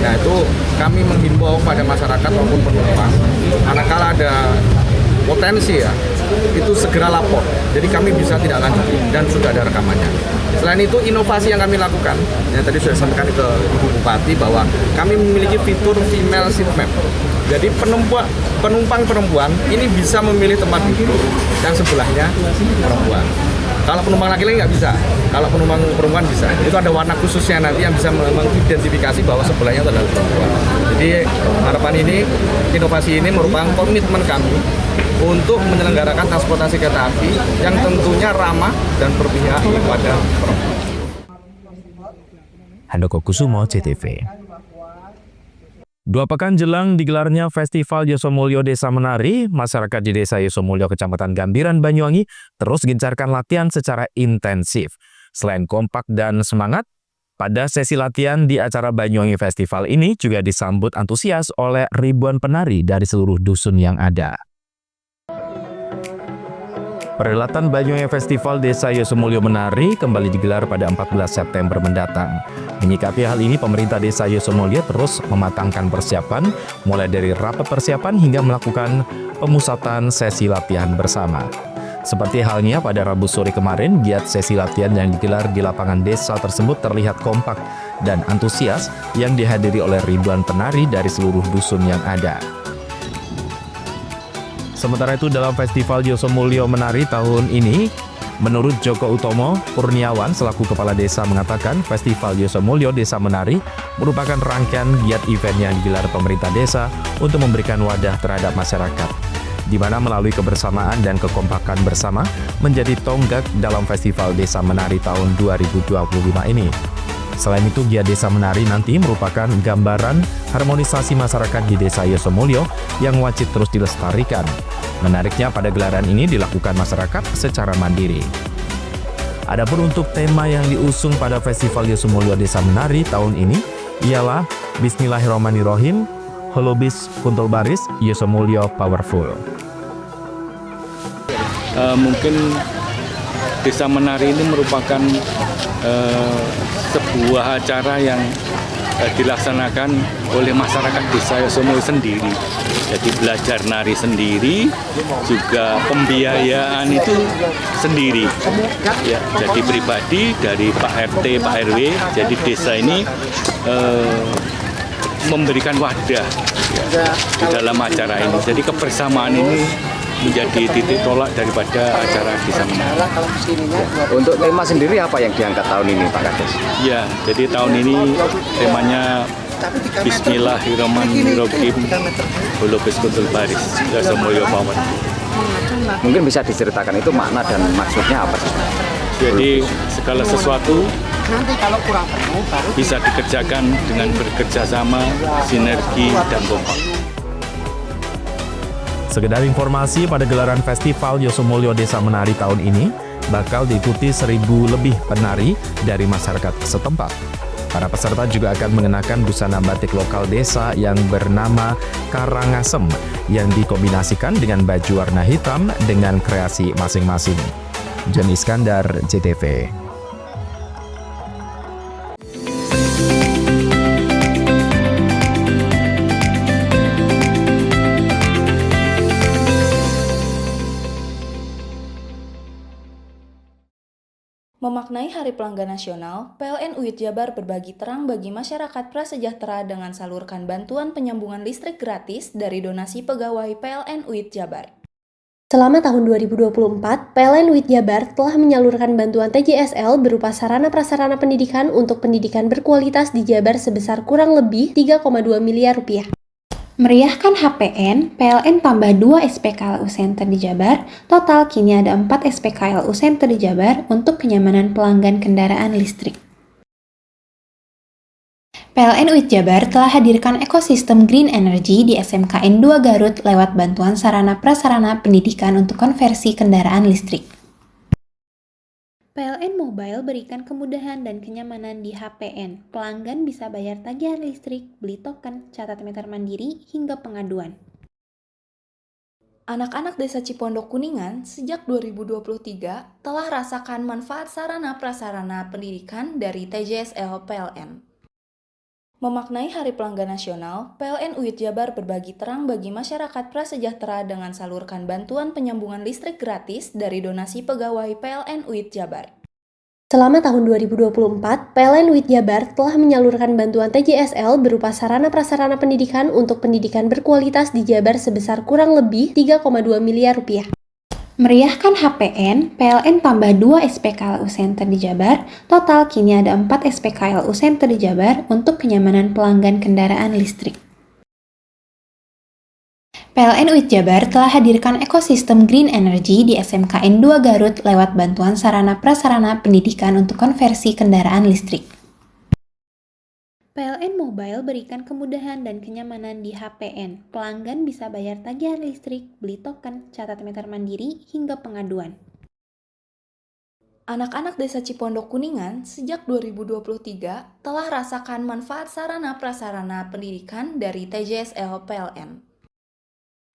Nah itu kami menghimbau pada masyarakat maupun penumpang, manakala ada potensi ya, itu segera lapor. Jadi kami bisa tidak lanjut dan sudah ada rekamannya. Selain itu inovasi yang kami lakukan, yang tadi sudah disampaikan ke Ibu Bupati bahwa kami memiliki fitur Female Seat Map. Jadi penumpang perempuan ini bisa memilih tempat duduk yang sebelahnya perempuan. Kalau penumpang laki-laki nggak bisa, kalau penumpang perempuan bisa. Itu ada warna khususnya nanti yang bisa mengidentifikasi bahwa sebelahnya itu adalah perempuan. Jadi harapan ini, inovasi ini merupakan komitmen kami untuk menyelenggarakan transportasi kereta api yang tentunya ramah dan berpihak kepada perempuan. Handoko Kusumo, CTV. 2 pekan jelang digelarnya Festival Yosomulyo Desa Menari, masyarakat di Desa Yosomulyo, Kecamatan Gambiran, Banyuwangi terus gencarkan latihan secara intensif. Selain kompak dan semangat, pada sesi latihan di acara Banyuwangi Festival ini juga disambut antusias oleh ribuan penari dari seluruh dusun yang ada. Perhelatan Banyuwangi Festival Desa Yosomulyo Menari kembali digelar pada 14 September mendatang. Menyikapi hal ini, pemerintah Desa Yosomulyo terus mematangkan persiapan, mulai dari rapat persiapan hingga melakukan pemusatan sesi latihan bersama. Seperti halnya pada Rabu sore kemarin, giat sesi latihan yang digelar di lapangan desa tersebut terlihat kompak dan antusias yang dihadiri oleh ribuan penari dari seluruh dusun yang ada. Sementara itu dalam Festival Yosomulyo Menari tahun ini, Menurut Joko Utomo Kurniawan selaku Kepala Desa mengatakan Festival Yosomulyo Desa Menari merupakan rangkaian giat event yang digelar pemerintah desa untuk memberikan wadah terhadap masyarakat, di mana melalui kebersamaan dan kekompakan bersama menjadi tonggak dalam Festival Desa Menari tahun 2025 ini. Selain itu, giat Desa Menari nanti merupakan gambaran harmonisasi masyarakat di Desa Yosomulyo yang wajib terus dilestarikan. Menariknya, pada gelaran ini dilakukan masyarakat secara mandiri. Adapun untuk tema yang diusung pada Festival Yosomulyo Desa Menari tahun ini ialah Bismillahirrahmanirrahim, Holobis Kuntul Baris, Yosomulyo Powerful. Mungkin Desa Menari ini merupakan sebuah acara yang dilaksanakan oleh masyarakat Desa Yosomulyo sendiri. Jadi belajar nari sendiri, juga pembiayaan itu sendiri. Ya, jadi pribadi dari Pak RT, Pak RW, jadi desa ini memberikan wadah ya, di dalam acara ini. Jadi kebersamaan ini menjadi titik tolak daripada acara Desa Menari. Untuk tema sendiri apa yang diangkat tahun ini, Pak Kades? Ya, jadi tahun ini temanya Bismillahirrahmanirrahim, Holobis Kuntul Baris, Yosomulyo Powerful. Mungkin bisa diceritakan itu makna dan maksudnya apa sih? Jadi segala sesuatu bisa dikerjakan dengan bekerja sama, sinergi, dan kompak. Sekedar informasi, pada gelaran Festival Yosomulyo Desa Menari tahun ini bakal diikuti 1.000 lebih penari dari masyarakat setempat. Para peserta juga akan mengenakan busana batik lokal desa yang bernama Karangasem yang dikombinasikan dengan baju warna hitam dengan kreasi masing-masing. John Iskandar, JTV. Memaknai Hari Pelanggan Nasional, PLN UIT Jabar berbagi terang bagi masyarakat prasejahtera dengan salurkan bantuan penyambungan listrik gratis dari donasi pegawai PLN UIT Jabar. Selama tahun 2024, PLN UIT Jabar telah menyalurkan bantuan TJSL berupa sarana-prasarana pendidikan untuk pendidikan berkualitas di Jabar sebesar kurang lebih 3,2 miliar rupiah. Meriahkan HPN, PLN tambah 2 SPKLU Center di Jabar, total kini ada 4 SPKLU Center di Jabar untuk kenyamanan pelanggan kendaraan listrik. PLN UIT Jabar telah hadirkan ekosistem Green Energy di SMKN 2 Garut lewat bantuan sarana-prasarana pendidikan untuk konversi kendaraan listrik. PLN Mobile berikan kemudahan dan kenyamanan di HPN. Pelanggan bisa bayar tagihan listrik, beli token, catat meter mandiri, hingga pengaduan. Anak-anak Desa Cipondok Kuningan sejak 2023 telah rasakan manfaat sarana-prasarana pendidikan dari TJSL PLN. Memaknai Hari Pelanggan Nasional, PLN UIT Jabar berbagi terang bagi masyarakat prasejahtera dengan salurkan bantuan penyambungan listrik gratis dari donasi pegawai PLN UIT Jabar. Selama tahun 2024, PLN UIT Jabar telah menyalurkan bantuan TJSL berupa sarana-prasarana pendidikan untuk pendidikan berkualitas di Jabar sebesar kurang lebih 3,2 miliar rupiah. Meriahkan HPN, PLN tambah 2 SPKLU Center di Jabar, total kini ada 4 SPKLU Center di Jabar untuk kenyamanan pelanggan kendaraan listrik. PLN UIT Jabar telah hadirkan ekosistem Green Energy di SMKN 2 Garut lewat bantuan sarana-prasarana pendidikan untuk konversi kendaraan listrik. PLN Mobile berikan kemudahan dan kenyamanan di HPN. Pelanggan bisa bayar tagihan listrik, beli token, catat meter mandiri, hingga pengaduan. Anak-anak Desa Cipondok Kuningan sejak 2023 telah rasakan manfaat sarana-prasarana pendidikan dari TJSL PLN.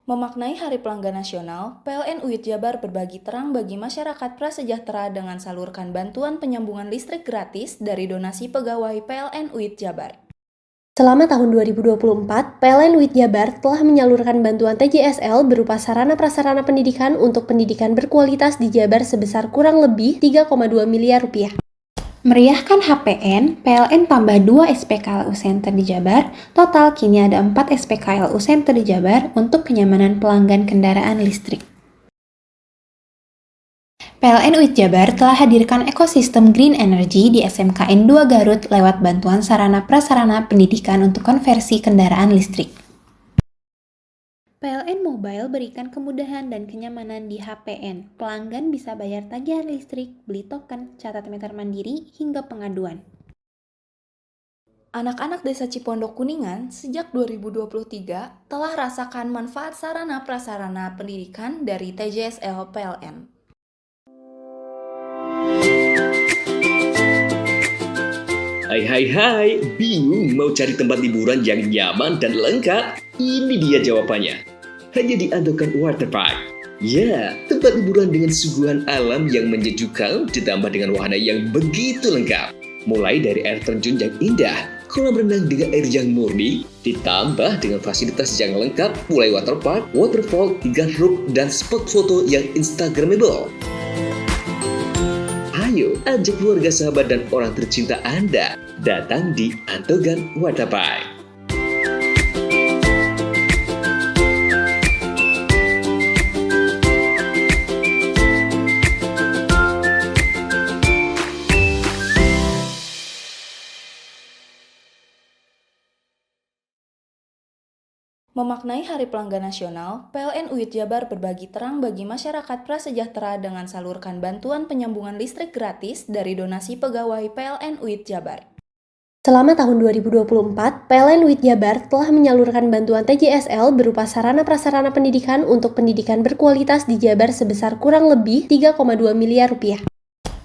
Memaknai Hari Pelanggan Nasional, PLN UIT Jabar berbagi terang bagi masyarakat prasejahtera dengan salurkan bantuan penyambungan listrik gratis dari donasi pegawai PLN UIT Jabar. Selama tahun 2024, PLN UIT Jabar telah menyalurkan bantuan TJSL berupa sarana-prasarana pendidikan untuk pendidikan berkualitas di Jabar sebesar kurang lebih 3,2 miliar rupiah. Meriahkan HPN, PLN tambah 2 SPKLU Center di Jabar, total kini ada 4 SPKLU Center di Jabar untuk kenyamanan pelanggan kendaraan listrik. PLN UIT Jabar telah hadirkan ekosistem green energy di SMKN 2 Garut lewat bantuan sarana prasarana pendidikan untuk konversi kendaraan listrik. PLN Mobile berikan kemudahan dan kenyamanan di HPN. Pelanggan bisa bayar tagihan listrik, beli token, catat meter mandiri, hingga pengaduan. Anak-anak Desa Cipondok Kuningan sejak 2023 telah rasakan manfaat sarana prasarana pendidikan dari TJSL PLN. Hai, bingung mau cari tempat liburan yang nyaman dan lengkap? Ini dia jawabannya. Hanya di Andokan Waterpark. Ya, tempat liburan dengan suguhan alam yang menyejukkan ditambah dengan wahana yang begitu lengkap. Mulai dari air terjun yang indah, kolam renang dengan air yang murni, ditambah dengan fasilitas yang lengkap mulai waterpark, waterfall, hingga roof dan spot foto yang instagramable. Ayo, ajak keluarga, sahabat, dan orang tercinta Anda datang di Andokan Waterpark. Memaknai Hari Pelanggan Nasional, PLN UIT Jabar berbagi terang bagi masyarakat prasejahtera dengan salurkan bantuan penyambungan listrik gratis dari donasi pegawai PLN UIT Jabar. Selama tahun 2024, PLN UIT Jabar telah menyalurkan bantuan TJSL berupa sarana prasarana pendidikan untuk pendidikan berkualitas di Jabar sebesar kurang lebih 3,2 miliar rupiah.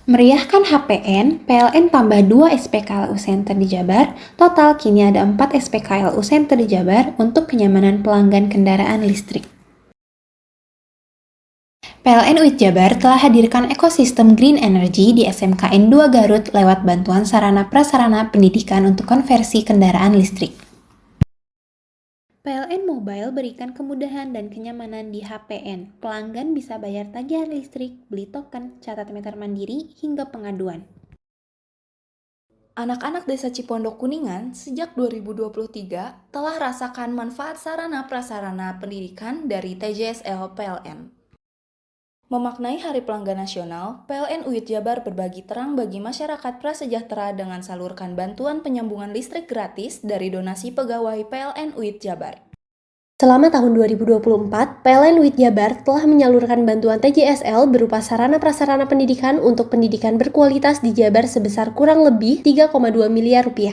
Meriahkan HPN, PLN tambah 2 SPKLU Center di Jabar, total kini ada 4 SPKLU Center di Jabar untuk kenyamanan pelanggan kendaraan listrik. PLN UIT Jabar telah hadirkan ekosistem green energy di SMKN 2 Garut lewat bantuan sarana prasarana pendidikan untuk konversi kendaraan listrik. PLN Mobile berikan kemudahan dan kenyamanan di HPN. Pelanggan bisa bayar tagihan listrik, beli token, catat meter mandiri, hingga pengaduan. Anak-anak Desa Cipondok Kuningan sejak 2023 telah rasakan manfaat sarana prasarana pendidikan dari TJSL PLN. Memaknai Hari Pelanggan Nasional, PLN UIT Jabar berbagi terang bagi masyarakat prasejahtera dengan salurkan bantuan penyambungan listrik gratis dari donasi pegawai PLN UIT Jabar. Selama tahun 2024, PLN UIT Jabar telah menyalurkan bantuan TJSL berupa sarana prasarana pendidikan untuk pendidikan berkualitas di Jabar sebesar kurang lebih 3,2 miliar rupiah.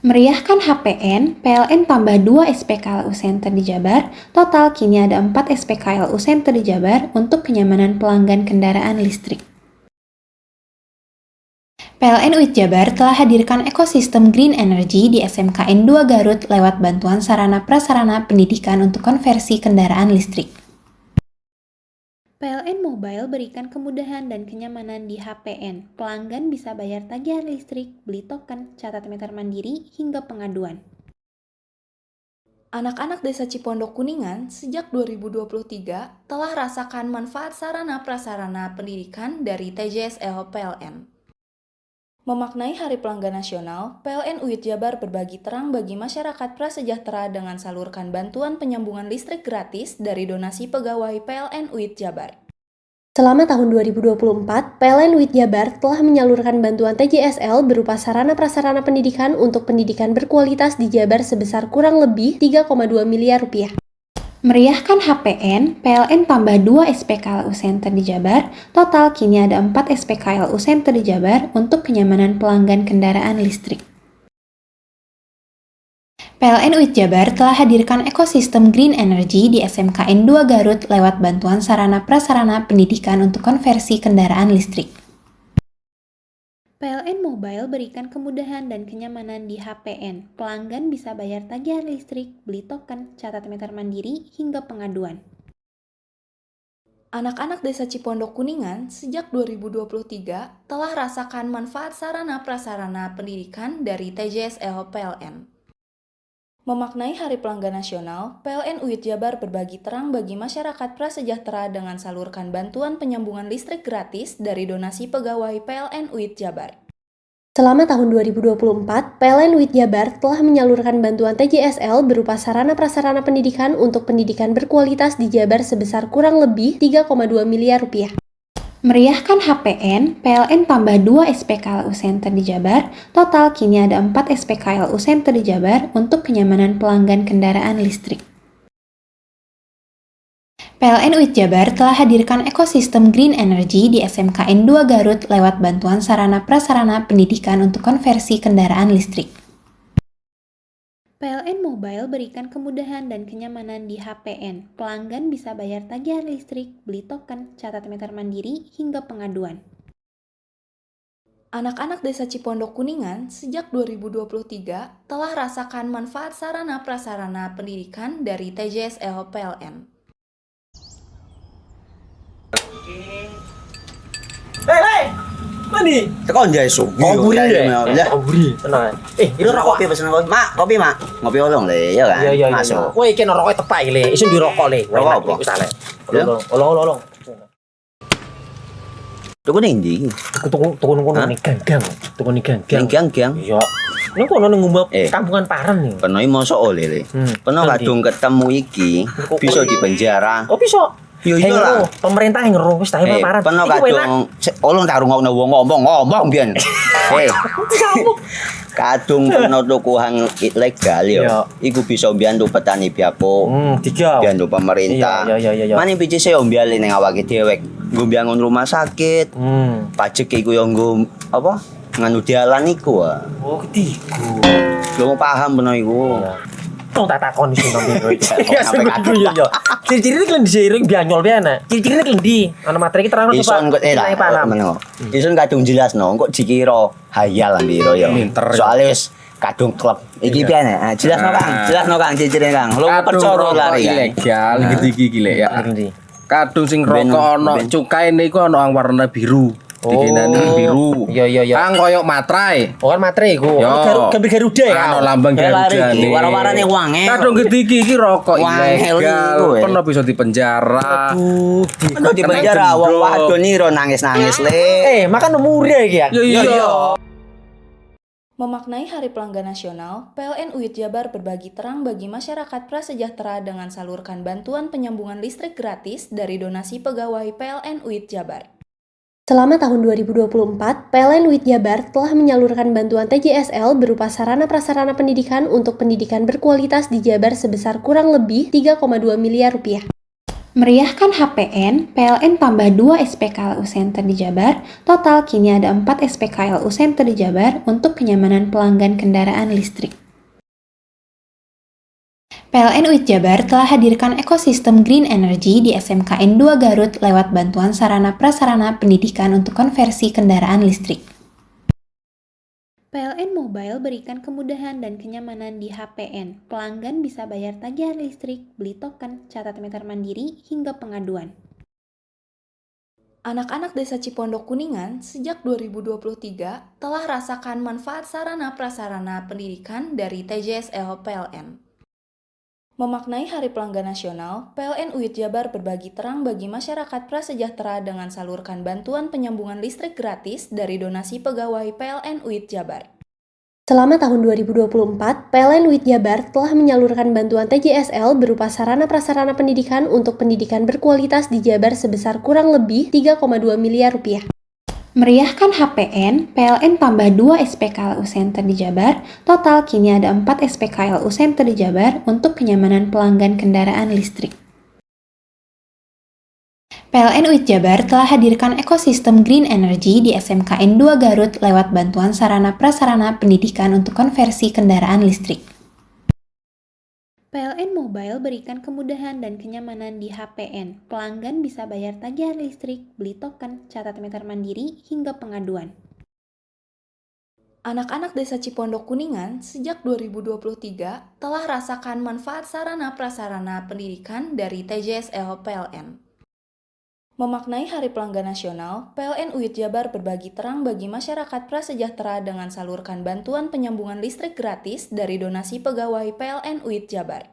Meriahkan HPN, PLN tambah 2 SPKLU Center di Jabar, total kini ada 4 SPKLU Center di Jabar untuk kenyamanan pelanggan kendaraan listrik. PLN UIT Jabar telah hadirkan ekosistem green energy di SMKN 2 Garut lewat bantuan sarana prasarana pendidikan untuk konversi kendaraan listrik. PLN Mobile berikan kemudahan dan kenyamanan di HPN. Pelanggan bisa bayar tagihan listrik, beli token, catat meter mandiri, hingga pengaduan. Anak-anak Desa Cipondok Kuningan sejak 2023 telah rasakan manfaat sarana prasarana pendidikan dari TJSL PLN. Memaknai Hari Pelanggan Nasional, PLN UIT Jabar berbagi terang bagi masyarakat prasejahtera dengan salurkan bantuan penyambungan listrik gratis dari donasi pegawai PLN UIT Jabar. Selama tahun 2024, PLN UIT Jabar telah menyalurkan bantuan TJSL berupa sarana prasarana pendidikan untuk pendidikan berkualitas di Jabar sebesar kurang lebih 3,2 miliar rupiah. Meriahkan HPN, PLN tambah 2 SPKLU Center di Jabar, total kini ada 4 SPKLU Center di Jabar untuk kenyamanan pelanggan kendaraan listrik. PLN UIT Jabar telah hadirkan ekosistem green energy di SMKN 2 Garut lewat bantuan sarana prasarana pendidikan untuk konversi kendaraan listrik. PLN Mobile berikan kemudahan dan kenyamanan di HPN. Pelanggan bisa bayar tagihan listrik, beli token, catat meter mandiri, hingga pengaduan. Anak-anak Desa Cipondok Kuningan sejak 2023 telah rasakan manfaat sarana prasarana pendidikan dari TJSL PLN. Memaknai Hari Pelanggan Nasional, PLN UIT Jabar berbagi terang bagi masyarakat prasejahtera dengan salurkan bantuan penyambungan listrik gratis dari donasi pegawai PLN UIT Jabar. Selama tahun 2024, PLN UIT Jabar telah menyalurkan bantuan TJSL berupa sarana prasarana pendidikan untuk pendidikan berkualitas di Jabar sebesar kurang lebih 3,2 miliar rupiah. Meriahkan HPN, PLN tambah 2 SPKLU Center di Jabar, total kini ada 4 SPKLU Center di Jabar untuk kenyamanan pelanggan kendaraan listrik. PLN UIT Jabar telah hadirkan ekosistem green energy di SMKN 2 Garut lewat bantuan sarana prasarana pendidikan untuk konversi kendaraan listrik. PLN Mobile berikan kemudahan dan kenyamanan di HPN. Pelanggan bisa bayar tagihan listrik, beli token, catat meter mandiri, hingga pengaduan. Anak-anak Desa Cipondok Kuningan sejak 2023 telah rasakan manfaat sarana prasarana pendidikan dari TJSL PLN. Hei, mandi. Tekan jaya subuh. Ngobrol ya. Ya. Ngobrol, tenang. Ini rokok. Kopi pesen kopi. Mak, kopi mak. Ngopi olong le, ya kan? Iya. Masuk. Woi, kena rokok tepak le. Isun di rokok le. Rokok apa? Wis ale. Ya. Olong. Tuku ning ndi? Tuku ning ganggang. Tuku ning ganggang. Ning gang-gang. Iya. Ning kono ning ngumbah kampungan Paren nih. Peno iki mosok oleh le. Peno kadung ketemu iki bisa dipenjara. Oh, bisa. Yo iya lah. Pemerintah yang ngeruh wis ta Paren. Peno kadung olong tak rungokno wong ngomong biyen. Kadung peno tuku hang ilegal yo. Iku bisa mbiyantu petani biako. Tiga. Mbiyantu pemerintah. Iya. Mane pici se mbiale ning awake dhewek. Nggo mbiyangun rumah sakit. Pajak iku yo nggo apa? Nganu dalan iku. Oh, ketiku. Lu paham peno iku. Tong tak takon iso nang biro iki. Ya sebenernya yo. Ciri-ciri klendi seiring bianyol piye ana. Ciri-cirine klendi. Ana materi iki terang Ison kok meneng. Ison kadung jelasno kok dikira hayal biro yo. Soale wis kadung klub. Iki piye nek? Jelasno Kang ciri-cirine Kang. Lu percaya lari ilegal iki lek ya. Kadung sing rokok ana cukaine iku ana warna biru. Dikenani biru. Iya. Kang koyo materai. Oh kan materai iku. Gambar Garuda ya. Ana lambang Garuda iki. Warna-warnane wange. Kadung iki rokok ilegal. Pernah bisa dipenjara. Pernah dipenjara wong wadon iro nangis-nangis le. Makan murah iki ya. Iya. Memaknai Hari Pelanggan Nasional, PLN UIT Jabar berbagi terang bagi masyarakat prasejahtera dengan salurkan bantuan penyambungan listrik gratis dari donasi pegawai PLN UIT Jabar. Selama tahun 2024, PLN UIT Jabar telah menyalurkan bantuan TJSL berupa sarana prasarana pendidikan untuk pendidikan berkualitas di Jabar sebesar kurang lebih 3,2 miliar rupiah. Meriahkan HPN, PLN tambah 2 SPKLU Center di Jabar, total kini ada 4 SPKLU Center di Jabar untuk kenyamanan pelanggan kendaraan listrik. PLN UIT Jabar telah hadirkan ekosistem green energy di SMKN 2 Garut lewat bantuan sarana prasarana pendidikan untuk konversi kendaraan listrik. PLN Mobile berikan kemudahan dan kenyamanan di HPN. Pelanggan bisa bayar tagihan listrik, beli token, catat meter mandiri, hingga pengaduan. Anak-anak Desa Cipondok Kuningan sejak 2023 telah rasakan manfaat sarana prasarana pendidikan dari TJSL PLN. Memaknai Hari Pelanggan Nasional, PLN UIT Jabar berbagi terang bagi masyarakat prasejahtera dengan salurkan bantuan penyambungan listrik gratis dari donasi pegawai PLN UIT Jabar. Selama tahun 2024, PLN UIT Jabar telah menyalurkan bantuan TJSL berupa sarana prasarana pendidikan untuk pendidikan berkualitas di Jabar sebesar kurang lebih 3,2 miliar rupiah. Meriahkan HPN, PLN tambah 2 SPKLU Center di Jabar, total kini ada 4 SPKLU Center di Jabar untuk kenyamanan pelanggan kendaraan listrik. PLN UIT Jabar telah hadirkan ekosistem green energy di SMKN 2 Garut lewat bantuan sarana prasarana pendidikan untuk konversi kendaraan listrik. PLN Mobile berikan kemudahan dan kenyamanan di HPN. Pelanggan bisa bayar tagihan listrik, beli token, catat meter mandiri, hingga pengaduan. Anak-anak Desa Cipondok Kuningan sejak 2023 telah rasakan manfaat sarana prasarana pendidikan dari TJSL PLN. Memaknai Hari Pelanggan Nasional, PLN UIT Jabar berbagi terang bagi masyarakat prasejahtera dengan salurkan bantuan penyambungan listrik gratis dari donasi pegawai PLN UIT Jabar.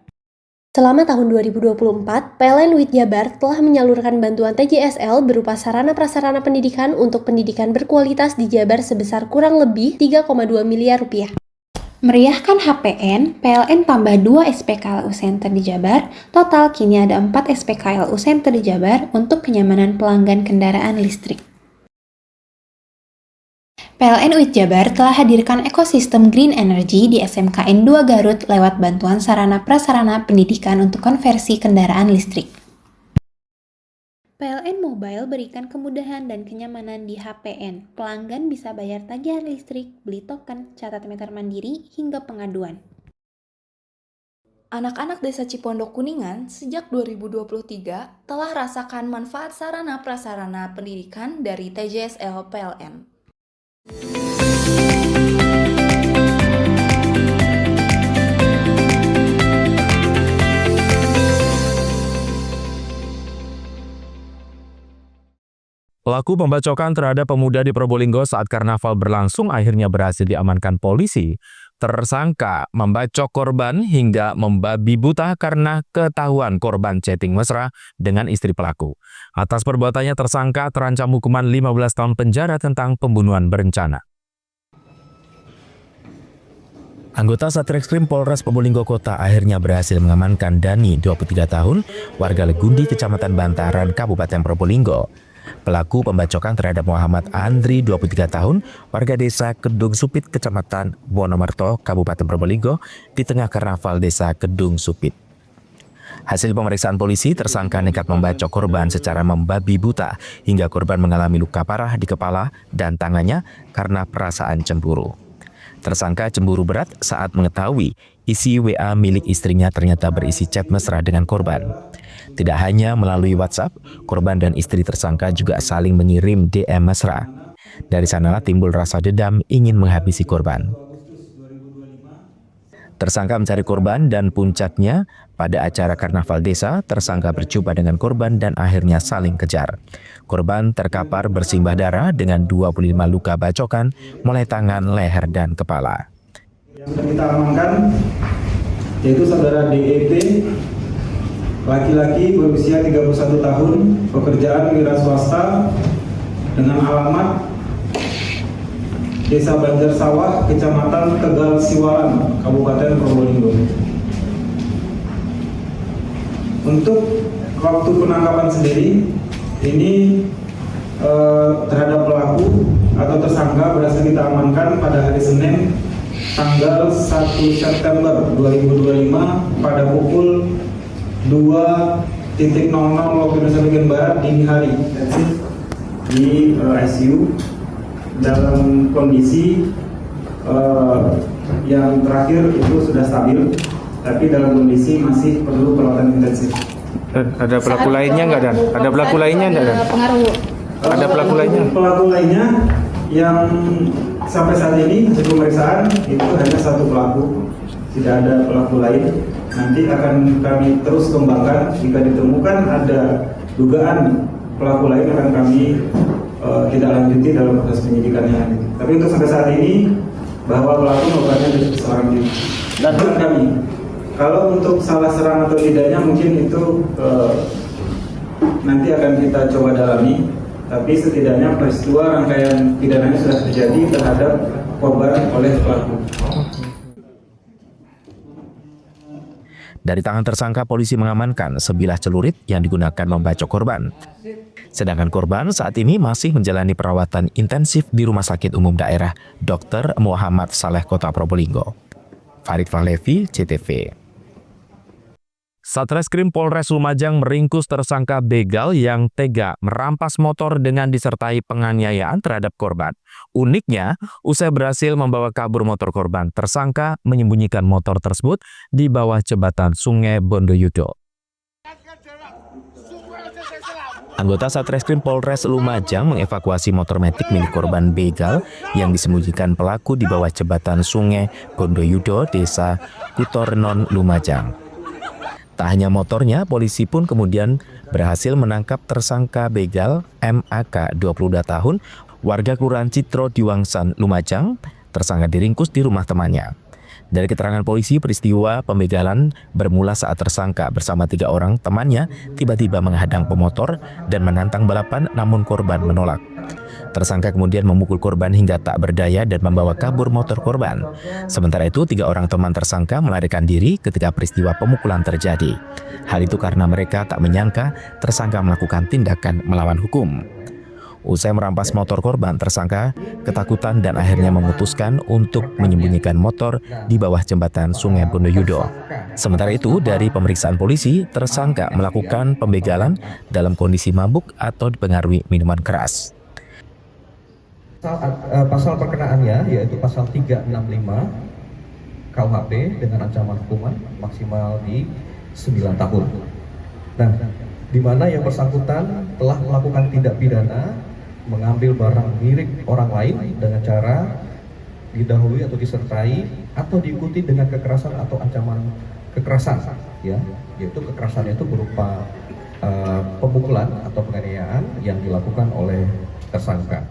Selama tahun 2024, PLN UIT Jabar telah menyalurkan bantuan TJSL berupa sarana prasarana pendidikan untuk pendidikan berkualitas di Jabar sebesar kurang lebih 3,2 miliar rupiah. Meriahkan HPN, PLN tambah 2 SPKLU Center di Jabar, total kini ada 4 SPKLU Center di Jabar untuk kenyamanan pelanggan kendaraan listrik. PLN UIT Jabar telah hadirkan ekosistem Green Energy di SMKN 2 Garut lewat bantuan sarana prasarana pendidikan untuk konversi kendaraan listrik. PLN Mobile berikan kemudahan dan kenyamanan di HPN. Pelanggan bisa bayar tagihan listrik, beli token, catat meter mandiri, hingga pengaduan. Anak-anak Desa Cipondok Kuningan sejak 2023 telah rasakan manfaat sarana prasarana pendidikan dari TJSL PLN. Pelaku pembacokan terhadap pemuda di Probolinggo saat karnaval berlangsung akhirnya berhasil diamankan polisi. Tersangka membacok korban hingga membabi buta karena ketahuan korban chatting mesra dengan istri pelaku. Atas perbuatannya tersangka terancam hukuman 15 tahun penjara tentang pembunuhan berencana. Anggota Satreskrim Polres Probolinggo Kota akhirnya berhasil mengamankan Dani, 23 tahun, warga Legundi, Kecamatan Bantaran, Kabupaten Probolinggo. Pelaku pembacokan terhadap Muhammad Andri, 23 tahun, warga desa Kedung Supit, Kecamatan Wonomerto, Kabupaten Probolinggo, di tengah karnaval desa Kedung Supit. Hasil pemeriksaan polisi, tersangka nekat membacok korban secara membabi buta hingga korban mengalami luka parah di kepala dan tangannya karena perasaan cemburu. Tersangka cemburu berat saat mengetahui isi WA milik istrinya ternyata berisi chat mesra dengan korban. Tidak hanya melalui WhatsApp, korban dan istri tersangka juga saling mengirim DM mesra. Dari sanalah timbul rasa dendam ingin menghabisi korban. Tersangka mencari korban dan puncaknya pada acara karnaval desa, tersangka berjumpa dengan korban dan akhirnya saling kejar. Korban terkapar bersimbah darah dengan 25 luka bacokan mulai tangan, leher, dan kepala. Yang sudah kita amankan yaitu saudara DEP, laki-laki berusia 31 tahun, pekerjaan wira swasta dengan alamat Desa Banjar Sawah, Kecamatan Tegal Siwalan, Kabupaten Probolinggo. Untuk waktu penangkapan sendiri, ini terhadap pelaku atau tersangka berhasil kita amankan pada hari Senin tanggal 1 September 2025 pada pukul 2.00 waktu Indonesia bagian Barat dini hari di ICU dalam kondisi yang terakhir itu sudah stabil, tapi dalam kondisi masih perlu perawatan intensif. Ada pelaku lainnya nggak, Dan? Ada pelaku lainnya nggak, Dan? Ada pelaku lainnya? Pelaku lainnya yang sampai saat ini hasil pemeriksaan itu hanya satu pelaku, tidak ada pelaku lain. Nanti akan kami terus kembangkan, jika ditemukan ada dugaan pelaku lain akan kami tidak lanjuti dalam proses penyidikannya. Tapi untuk sampai saat ini bahwa pelaku merupakan seorang diri. Dan kami, kalau untuk salah serang atau tidaknya mungkin itu nanti akan kita coba dalami. Tapi setidaknya peristiwa rangkaian pidananya sudah terjadi terhadap korban oleh pelaku. Dari tangan tersangka, polisi mengamankan sebilah celurit yang digunakan membacok korban. Sedangkan korban saat ini masih menjalani perawatan intensif di Rumah Sakit Umum Daerah Dr. Muhammad Saleh Kota Probolinggo. Farid Fahlevi, CTV. Satreskrim Polres Lumajang meringkus tersangka begal yang tega merampas motor dengan disertai penganiayaan terhadap korban. Uniknya, usai berhasil membawa kabur motor korban, tersangka menyembunyikan motor tersebut di bawah jembatan Sungai Bondoyudo. Anggota Satreskrim Polres Lumajang mengevakuasi motor metik milik korban begal yang disembunyikan pelaku di bawah jembatan Sungai Bondoyudo, Desa Kutornon, Lumajang. Tak hanya motornya, polisi pun kemudian berhasil menangkap tersangka begal MAK, 22 tahun, warga Kelurahan Citro Diwangsan, Lumajang. Tersangka diringkus di rumah temannya. Dari keterangan polisi, peristiwa pembegalan bermula saat tersangka bersama 3 orang temannya tiba-tiba menghadang pemotor dan menantang balapan, namun korban menolak. Tersangka kemudian memukul korban hingga tak berdaya dan membawa kabur motor korban. Sementara itu, 3 orang teman tersangka melarikan diri ketika peristiwa pemukulan terjadi. Hal itu karena mereka tak menyangka tersangka melakukan tindakan melawan hukum. Usai merampas motor korban, tersangka ketakutan dan akhirnya memutuskan untuk menyembunyikan motor di bawah jembatan Sungai Bondoyudo. Sementara itu, dari pemeriksaan polisi, tersangka melakukan pembegalan dalam kondisi mabuk atau dipengaruhi minuman keras. Pasal perkenaannya yaitu pasal 365 KUHP dengan ancaman hukuman maksimal di 9 tahun. Nah, di mana yang bersangkutan telah melakukan tindak pidana mengambil barang milik orang lain dengan cara didahului atau disertai atau diikuti dengan kekerasan atau ancaman kekerasan, ya, yaitu kekerasannya itu berupa pemukulan atau penganiayaan yang dilakukan oleh tersangka.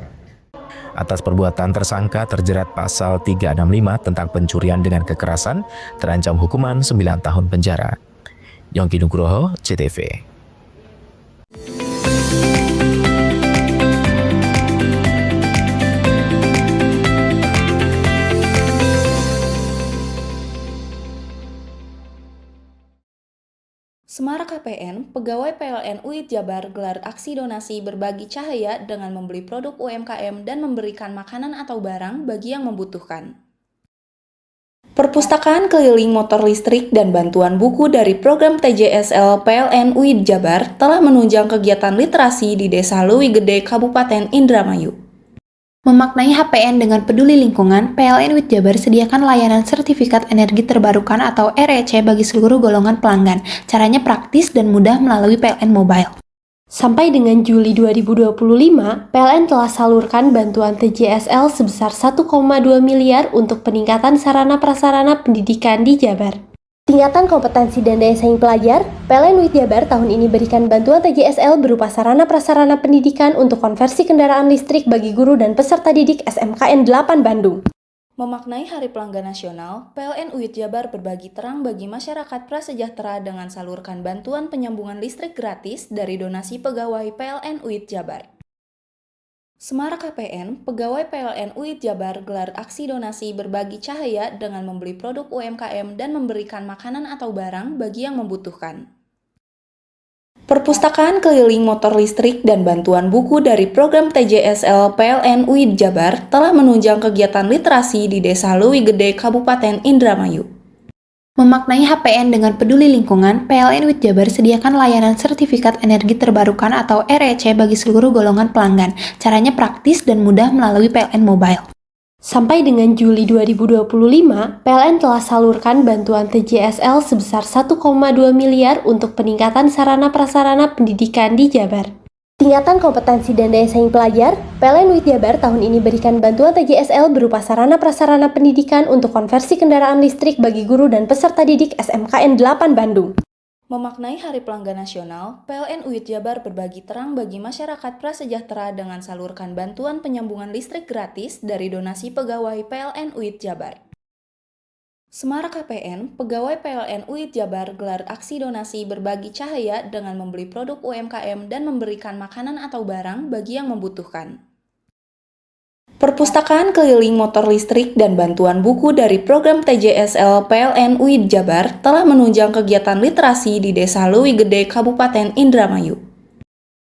Atas perbuatan tersangka terjerat pasal 365 tentang pencurian dengan kekerasan, terancam hukuman 9 tahun penjara. Yongki Nugroho, CTV. Semarang KPN, pegawai PLN UID Jabar gelar aksi donasi berbagi cahaya dengan membeli produk UMKM dan memberikan makanan atau barang bagi yang membutuhkan. Perpustakaan keliling motor listrik dan bantuan buku dari program TJSL PLN UID Jabar telah menunjang kegiatan literasi di Desa Leuwi Gede, Kabupaten Indramayu. Memaknai HPN dengan peduli lingkungan, PLN UID Jabar sediakan layanan sertifikat energi terbarukan atau REC bagi seluruh golongan pelanggan. Caranya praktis dan mudah melalui PLN Mobile. Sampai dengan Juli 2025, PLN telah salurkan bantuan TJSL sebesar 1,2 miliar untuk peningkatan sarana prasarana pendidikan di Jabar. Tingkatan kompetensi dan daya saing pelajar, PLN UID Jabar tahun ini berikan bantuan TJSL berupa sarana prasarana pendidikan untuk konversi kendaraan listrik bagi guru dan peserta didik SMKN 8 Bandung. Memaknai Hari Pelanggan Nasional, PLN UID Jabar berbagi terang bagi masyarakat prasejahtera dengan salurkan bantuan penyambungan listrik gratis dari donasi pegawai PLN UID Jabar. Semarang KPN, pegawai PLN UID Jabar gelar aksi donasi berbagi cahaya dengan membeli produk UMKM dan memberikan makanan atau barang bagi yang membutuhkan. Perpustakaan keliling motor listrik dan bantuan buku dari program TJSL PLN UID Jabar telah menunjang kegiatan literasi di Desa Leuwi Gede, Kabupaten Indramayu. Memaknai HPN dengan peduli lingkungan, PLN UID Jabar sediakan layanan sertifikat energi terbarukan atau REC bagi seluruh golongan pelanggan. Caranya praktis dan mudah melalui PLN Mobile. Sampai dengan Juli 2025, PLN telah salurkan bantuan TJSL sebesar 1,2 miliar untuk peningkatan sarana prasarana pendidikan di Jabar. Tingkatan kompetensi dan daya saing pelajar, PLN UID Jabar tahun ini berikan bantuan TJSL berupa sarana prasarana pendidikan untuk konversi kendaraan listrik bagi guru dan peserta didik SMKN 8 Bandung. Memaknai Hari Pelanggan Nasional, PLN UID Jabar berbagi terang bagi masyarakat prasejahtera dengan salurkan bantuan penyambungan listrik gratis dari donasi pegawai PLN UID Jabar. Semarang KPN, pegawai PLN UID Jabar gelar aksi donasi berbagi cahaya dengan membeli produk UMKM dan memberikan makanan atau barang bagi yang membutuhkan. Perpustakaan keliling motor listrik dan bantuan buku dari program TJSL PLN UID Jabar telah menunjang kegiatan literasi di Desa Leuwi Gede, Kabupaten Indramayu.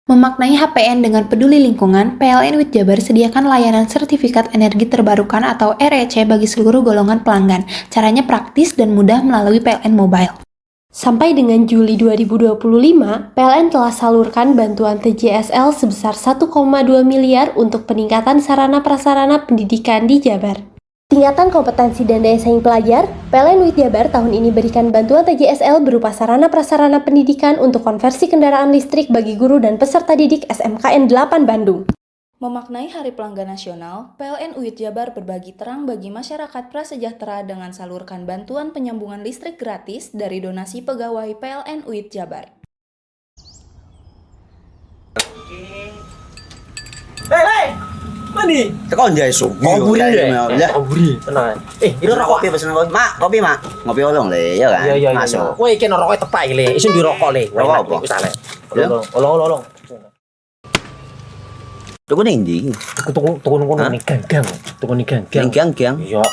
Memaknai HPN dengan peduli lingkungan, PLN UID Jabar sediakan layanan sertifikat energi terbarukan atau REC bagi seluruh golongan pelanggan. Caranya praktis dan mudah melalui PLN Mobile. Sampai dengan Juli 2025, PLN telah salurkan bantuan TJSL sebesar 1,2 miliar untuk peningkatan sarana prasarana pendidikan di Jabar. Tingkatan kompetensi dan daya saing pelajar, PLN UID Jabar tahun ini berikan bantuan TJSL berupa sarana prasarana pendidikan untuk konversi kendaraan listrik bagi guru dan peserta didik SMKN 8 Bandung. Memaknai Hari Pelanggan Nasional, PLN UID Jabar berbagi terang bagi masyarakat prasejahtera dengan salurkan bantuan penyambungan listrik gratis dari donasi pegawai PLN UID Jabar. Hei! Mandi. Tekan jaya su. Ngoburi deh. Ngoburi. Tenang. Ini rokok. Kopi pesen kopi. Mak, kopi mak. Ngopi olong le, ya kan? Iya. Masuk. Kowe iki rokok tepak iki le. Isin dirokok le. Rokok apa? Wis ale. Olong. Tuku ning ndi? Tuku kono ning gang-gang. Tuku ning gang-gang. Ning gang-gang. Iya.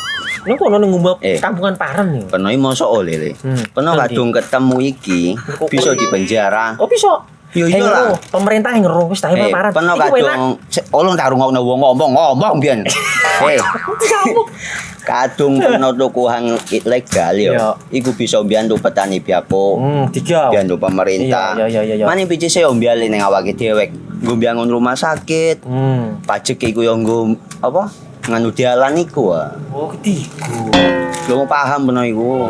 Ning kono ning ngumap kampungan Paren nih. Peno iki mosok oleh le. Peno kadung ketemu iki bisa dipenjara. Oh bisa. Yo iya lah. Pemerintah yang ngeru wis tahe Paren. Peno kadung olong tak rungokno wong ngomong biyen. Kadung peno tuku hang ilegal yo. Iku bisa mbiyantu petani biako. Mbiyantu pemerintah. Iya. Mane pici se mbiale ning awake dhewek. Nggo mbiyangun rumah sakit. Pajak iku yo nggo apa? Nganu dalan iku. Oh, ketiku. Lu paham peno iku.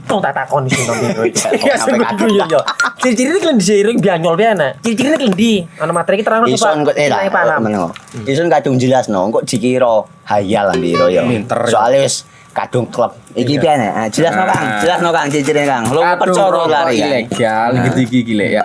Tong tak takon sing nang biro iki. Ya sebenernya yo. Ciri-cirine kan diseiring bianyol piye ana. Ciri-cirine klendi. Ana materi iki terang Pak. Ison kok meneng. Ison kadung jelasno kok dikira hayal biro yo. Soale wis kadung klub. Iki piye nek? Jelasno Kang ciri-cirine Kang. Lu percaya lari ilegal iki lek ya.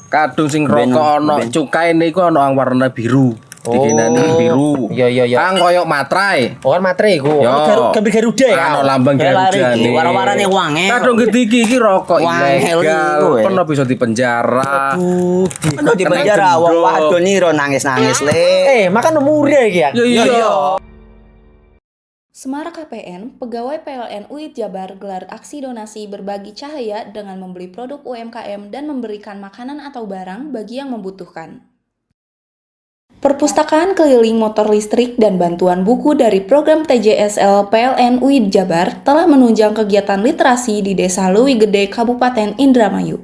Kadung sing rokok ana cukai niku ana warna biru. Dikenani biru. Iya. Kang koyo matrai. Oh kan matrai iku. Gambar Garuda ya. Ana lambang Garuda iki. Warna-warnane wange. Kadung iki rokok ilegal. Pernah bisa dipenjara. Pernah dipenjara wong wadon iro nangis-nangis le. Makan murah iki ya. Iya. Semara KPN, pegawai PLN UID Jabar gelar aksi donasi berbagi cahaya dengan membeli produk UMKM dan memberikan makanan atau barang bagi yang membutuhkan. Perpustakaan keliling motor listrik dan bantuan buku dari program TJSL PLN UID Jabar telah menunjang kegiatan literasi di Desa Leuwi Gede, Kabupaten Indramayu.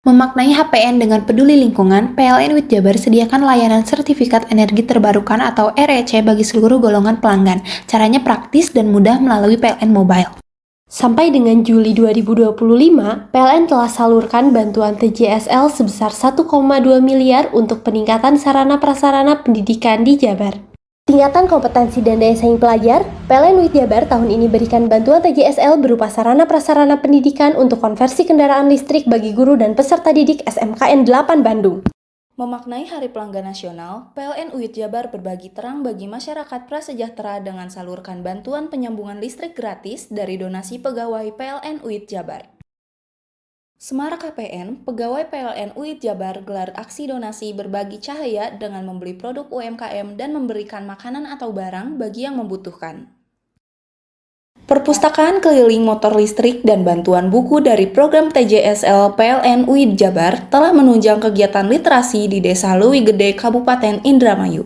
Memaknai HPN dengan peduli lingkungan, PLN UID Jabar sediakan layanan sertifikat energi terbarukan atau REC bagi seluruh golongan pelanggan. Caranya praktis dan mudah melalui PLN Mobile. Sampai dengan Juli 2025, PLN telah salurkan bantuan TJSL sebesar 1,2 miliar untuk peningkatan sarana-prasarana pendidikan di Jabar. Tingkatan kompetensi dan daya saing pelajar, PLN UID Jabar tahun ini berikan bantuan TJSL berupa sarana-prasarana pendidikan untuk konversi kendaraan listrik bagi guru dan peserta didik SMKN 8 Bandung. Memaknai Hari Pelanggan Nasional, PLN UID Jabar berbagi terang bagi masyarakat prasejahtera dengan salurkan bantuan penyambungan listrik gratis dari donasi pegawai PLN UID Jabar. Semara KPN, pegawai PLN UID Jabar gelar aksi donasi berbagi cahaya dengan membeli produk UMKM dan memberikan makanan atau barang bagi yang membutuhkan. Perpustakaan keliling motor listrik dan bantuan buku dari program TJSL PLN UID Jabar telah menunjang kegiatan literasi di Desa Leuwi Gede, Kabupaten Indramayu.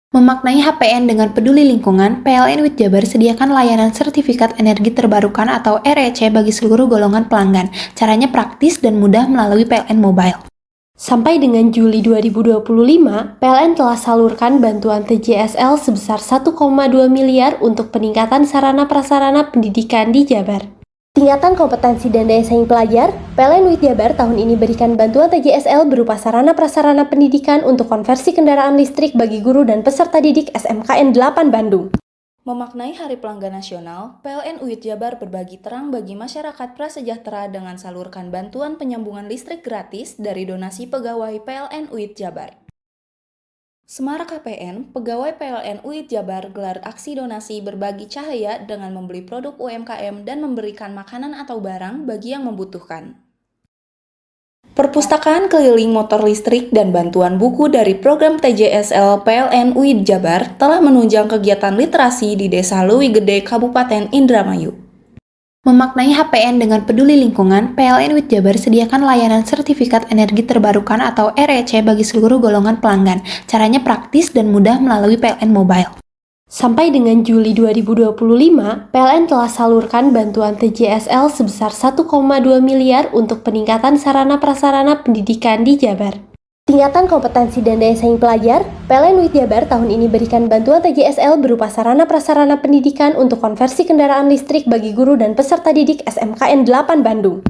Memaknai HPN dengan peduli lingkungan, PLN UID Jabar sediakan layanan sertifikat energi terbarukan atau REC bagi seluruh golongan pelanggan. Caranya praktis dan mudah melalui PLN Mobile. Sampai dengan Juli 2025, PLN telah salurkan bantuan TJSL sebesar 1,2 miliar untuk peningkatan sarana-prasarana pendidikan di Jabar. Tingkatan kompetensi dan daya saing pelajar, PLN UID Jabar tahun ini berikan bantuan TJSL berupa sarana-prasarana pendidikan untuk konversi kendaraan listrik bagi guru dan peserta didik SMKN 8 Bandung. Memaknai Hari Pelanggan Nasional, PLN UID Jabar berbagi terang bagi masyarakat prasejahtera dengan salurkan bantuan penyambungan listrik gratis dari donasi pegawai PLN UID Jabar. Semara KPN, pegawai PLN UID Jabar gelar aksi donasi berbagi cahaya dengan membeli produk UMKM dan memberikan makanan atau barang bagi yang membutuhkan. Perpustakaan keliling motor listrik dan bantuan buku dari program TJSL PLN UID Jabar telah menunjang kegiatan literasi di Desa Leuwi Gede, Kabupaten Indramayu. Memaknai HPN dengan peduli lingkungan, PLN UID Jabar sediakan layanan sertifikat energi terbarukan atau REC bagi seluruh golongan pelanggan. Caranya praktis dan mudah melalui PLN Mobile. Sampai dengan Juli 2025, PLN telah salurkan bantuan TJSL sebesar 1,2 miliar untuk peningkatan sarana-prasarana pendidikan di Jabar. Tingkatan kompetensi dan daya saing pelajar, PLN UID Jabar tahun ini berikan bantuan TJSL berupa sarana-prasarana pendidikan untuk konversi kendaraan listrik bagi guru dan peserta didik SMKN 8 Bandung.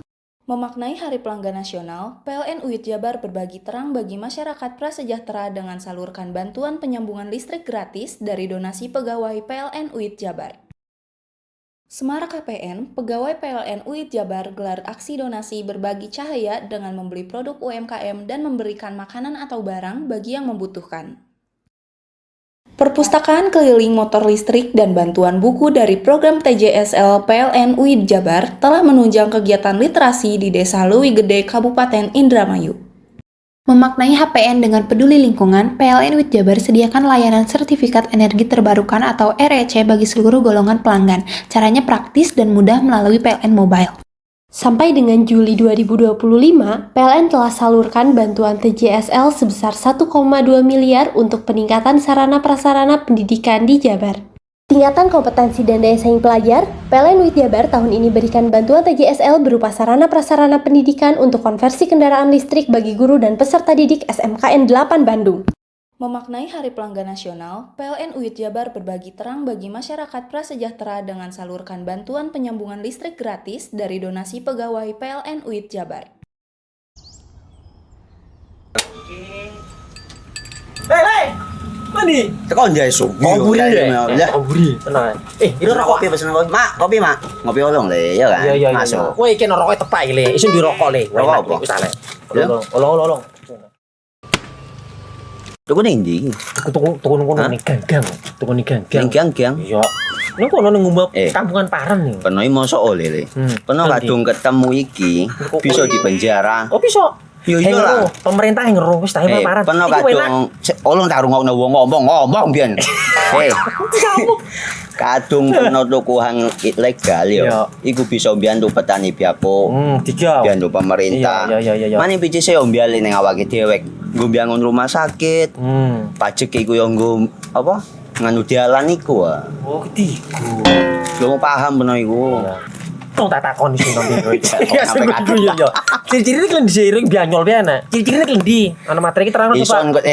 Memaknai Hari Pelanggan Nasional, PLN UID Jabar berbagi terang bagi masyarakat prasejahtera dengan salurkan bantuan penyambungan listrik gratis dari donasi pegawai PLN UID Jabar. Semara KPN, pegawai PLN UID Jabar gelar aksi donasi berbagi cahaya dengan membeli produk UMKM dan memberikan makanan atau barang bagi yang membutuhkan. Perpustakaan keliling motor listrik dan bantuan buku dari program TJSL PLN UID Jabar telah menunjang kegiatan literasi di Desa Leuwi Gede, Kabupaten Indramayu. Memaknai HPN dengan peduli lingkungan, PLN WIT Jabar sediakan layanan sertifikat energi terbarukan atau REC bagi seluruh golongan pelanggan. Caranya praktis dan mudah melalui PLN Mobile. Sampai dengan Juli 2025, PLN telah salurkan bantuan TJSL sebesar 1,2 miliar untuk peningkatan sarana prasarana pendidikan di Jabar. Tingkatan kompetensi dan daya saing pelajar, PLN WIT Jabar tahun ini berikan bantuan TJSL berupa sarana prasarana pendidikan untuk konversi kendaraan listrik bagi guru dan peserta didik SMKN 8 Bandung. Memaknai Hari Pelanggan Nasional, PLN WIT Jabar berbagi terang bagi masyarakat prasejahtera dengan salurkan bantuan penyambungan listrik gratis dari donasi pegawai PLN WIT Jabar. Hei! Mandi. Tekan jaya subuh. Ngoburi deh. Ngoburi. Tenang. Ini rokok. Kopi pesen kopi. Mak, kopi mak. Ngopi olong le, ya kan? Iya. Masuk. Woi, iki rokoknya tepak le. Isun dirokok le. Rokok apa? Wis ale. Olong. Tuku ning ndi? Tuku ning gang. Tuku ning gang. Ning gang. Iya. Ning kono ning ngumap kampungan Paren nih. Peno iki mosok oleh le. Peno kadung ketemu iki bisa dipenjara. Oh, bisa. Yo iya lah. Pemerintah yang ngeru wis tahe Paren. Peno kadung olong tak rungokno wong ngomong biyen. Kadung peno tuku hang ilegal yo. Iku bisa mbiyantu petani biako. Mbiyantu pemerintah. Iya. Mane pici se mbiali ning awake dhewek. Nggo mbiyangun rumah sakit. Pajak iku yo nggo apa? Nganu dalan iku. Oh, ketiku. Lu paham peno iku. Tong tak takon di sini ya sampai yo. Ciri-ciri iki diseiring bianyol piye ana. Ciri-ciri klendi. Ana materi iki terang Ison kok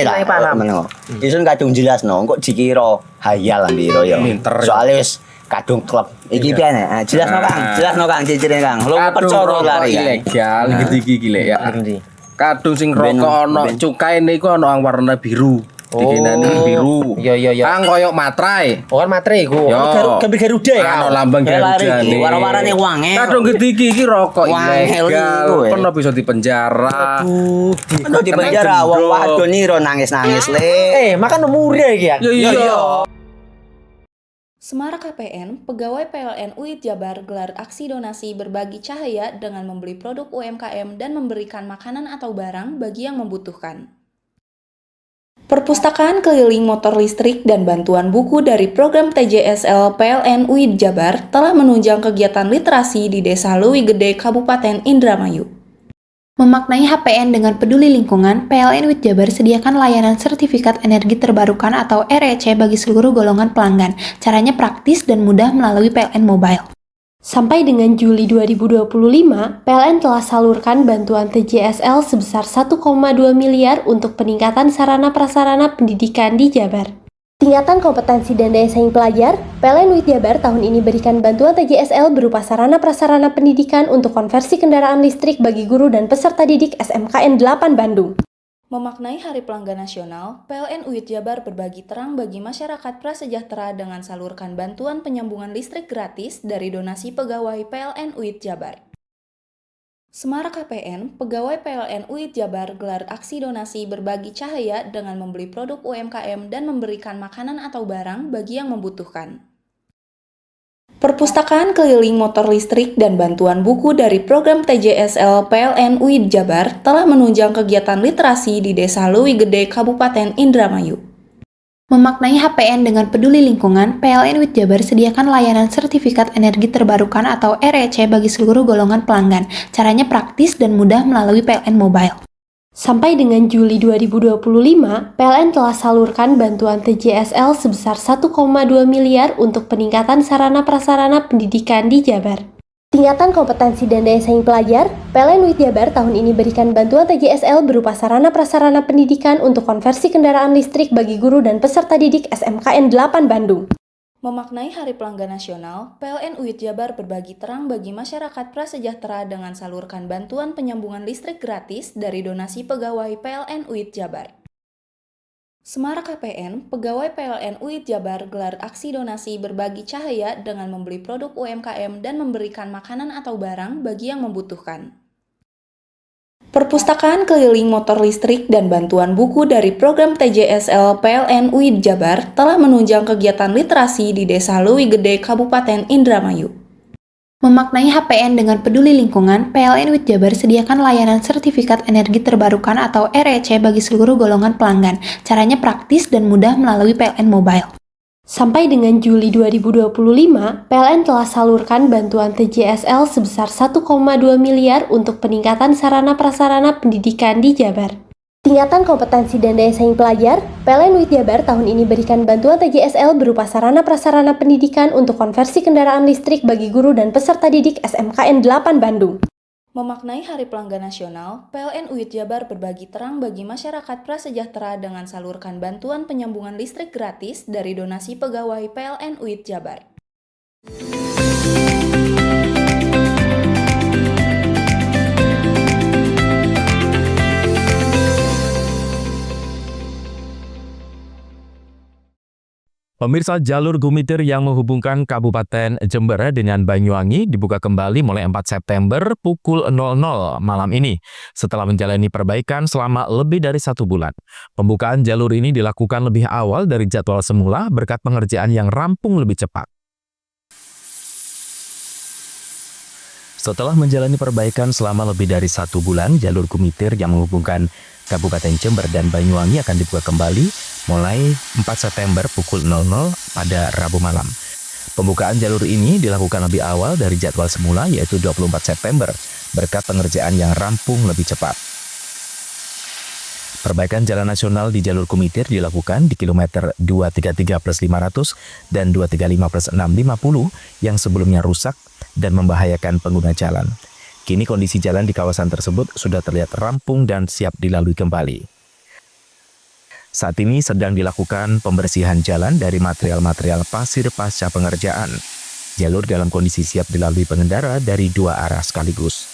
meneng. Ison kadung jelasno kok dikira hayal ambiro yo. Soale wis kadung klub. Iki piye nek? Jelasno Kang ciri-ciri Kang. Lu percaya lari ilegal iki le ya. Kadung sing rokok ana cukaine iku ana warna biru. Dikenani biru. Iya. Kang koyo materai. Oh kan materai iku. Gambar Garuda ya. Ano lambang Garuda nih. Warna-warnane wange. Kadung iki rokok ilegal. Pernah bisa dipenjara. Pernah dipenjara wong wadon iro nangis-nangis le. Makan murah iki ya. Iya. Semarang KPN, pegawai PLN WIT Jabar gelar aksi donasi berbagi cahaya dengan membeli produk UMKM dan memberikan makanan atau barang bagi yang membutuhkan. Perpustakaan keliling motor listrik dan bantuan buku dari program TJSL PLN WIT Jabar telah menunjang kegiatan literasi di Desa Leuwi Gede, Kabupaten Indramayu. Memaknai HPN dengan peduli lingkungan, PLN WIT Jabar sediakan layanan sertifikat energi terbarukan atau REC bagi seluruh golongan pelanggan. Caranya praktis dan mudah melalui PLN Mobile. Sampai dengan Juli 2025, PLN telah salurkan bantuan TJSL sebesar 1,2 miliar untuk peningkatan sarana prasarana pendidikan di Jabar. Tingkatan kompetensi dan daya saing pelajar, PLN WIT Jabar tahun ini berikan bantuan TJSL berupa sarana prasarana pendidikan untuk konversi kendaraan listrik bagi guru dan peserta didik SMKN 8 Bandung. Memaknai Hari Pelanggan Nasional, PLN WIT Jabar berbagi terang bagi masyarakat prasejahtera dengan salurkan bantuan penyambungan listrik gratis dari donasi pegawai PLN WIT Jabar. Semarang KPN, pegawai PLN WIT Jabar gelar aksi donasi berbagi cahaya dengan membeli produk UMKM dan memberikan makanan atau barang bagi yang membutuhkan. Perpustakaan keliling motor listrik dan bantuan buku dari program TJSL PLN WIT Jabar telah menunjang kegiatan literasi di Desa Leuwi Gede, Kabupaten Indramayu. Memaknai HPN dengan peduli lingkungan, PLN WIT Jabar sediakan layanan sertifikat energi terbarukan atau REC bagi seluruh golongan pelanggan. Caranya praktis dan mudah melalui PLN Mobile. Sampai dengan Juli 2025, PLN telah salurkan bantuan TJSL sebesar 1,2 miliar untuk peningkatan sarana prasarana pendidikan di Jabar. Tingkatan kompetensi dan daya saing pelajar, PLN WIT Jabar tahun ini berikan bantuan TJSL berupa sarana prasarana pendidikan untuk konversi kendaraan listrik bagi guru dan peserta didik SMKN 8 Bandung. Memaknai Hari Pelanggan Nasional, PLN WIT Jabar berbagi terang bagi masyarakat prasejahtera dengan salurkan bantuan penyambungan listrik gratis dari donasi pegawai PLN WIT Jabar. Semarang KPN, pegawai PLN WIT Jabar gelar aksi donasi berbagi cahaya dengan membeli produk UMKM dan memberikan makanan atau barang bagi yang membutuhkan. Perpustakaan keliling motor listrik dan bantuan buku dari program TJSL PLN WIT Jabar telah menunjang kegiatan literasi di Desa Leuwi Gede, Kabupaten Indramayu. Memaknai HPN dengan peduli lingkungan, PLN WIT Jabar sediakan layanan sertifikat energi terbarukan atau REC bagi seluruh golongan pelanggan. Caranya praktis dan mudah melalui PLN Mobile. Sampai dengan Juli 2025, PLN telah salurkan bantuan TJSL sebesar 1,2 miliar untuk peningkatan sarana prasarana pendidikan di Jabar. Tingkatan kompetensi dan daya saing pelajar, PLN WIT Jabar tahun ini berikan bantuan TJSL berupa sarana prasarana pendidikan untuk konversi kendaraan listrik bagi guru dan peserta didik SMKN 8 Bandung. Memaknai Hari Pelanggan Nasional, PLN WIT Jabar berbagi terang bagi masyarakat prasejahtera dengan salurkan bantuan penyambungan listrik gratis dari donasi pegawai PLN WIT Jabar. Pemirsa, jalur Gumitir yang menghubungkan Kabupaten Jember dengan Banyuwangi dibuka kembali mulai 4 September pukul 00 malam ini setelah menjalani perbaikan selama lebih dari 1 bulan. Pembukaan jalur ini dilakukan lebih awal dari jadwal semula berkat pengerjaan yang rampung lebih cepat. Setelah menjalani perbaikan selama lebih dari 1 bulan, jalur Gumitir yang menghubungkan Kabupaten Jember dan Banyuwangi akan dibuka kembali mulai 4 September pukul 00 pada Rabu malam. Pembukaan jalur ini dilakukan lebih awal dari jadwal semula yaitu 24 September berkat pengerjaan yang rampung lebih cepat. Perbaikan jalan nasional di jalur Gumitir dilakukan di kilometer 233 plus 500 dan 235 plus 650 yang sebelumnya rusak dan membahayakan pengguna jalan. Kini kondisi jalan di kawasan tersebut sudah terlihat rampung dan siap dilalui kembali. Saat ini sedang dilakukan pembersihan jalan dari material-material pasir pasca pengerjaan. Jalur dalam kondisi siap dilalui pengendara dari 2 arah sekaligus.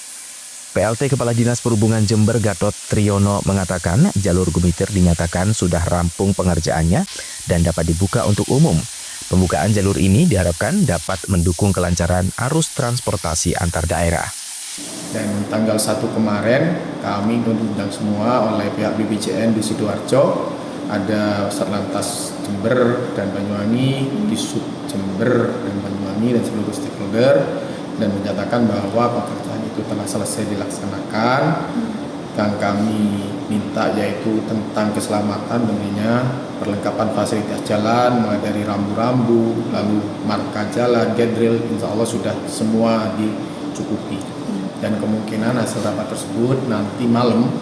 PLT Kepala Dinas Perhubungan Jember Gatot Triyono mengatakan jalur Gumitir dinyatakan sudah rampung pengerjaannya dan dapat dibuka untuk umum. Pembukaan jalur ini diharapkan dapat mendukung kelancaran arus transportasi antar daerah. Dan tanggal 1 kemarin kami diundang semua oleh pihak BPJN di Sidoarjo, ada Satlantas Jember dan Banyuwangi, Disub Jember dan Banyuwangi dan seluruh stakeholder, dan menyatakan bahwa pekerjaan itu telah selesai dilaksanakan. Yang kami minta yaitu tentang keselamatan, tentunya perlengkapan fasilitas jalan mulai dari rambu-rambu, lalu marka jalan, guardrail, insya Allah sudah semua dicukupi. Dan kemungkinan hasil rapat tersebut nanti malam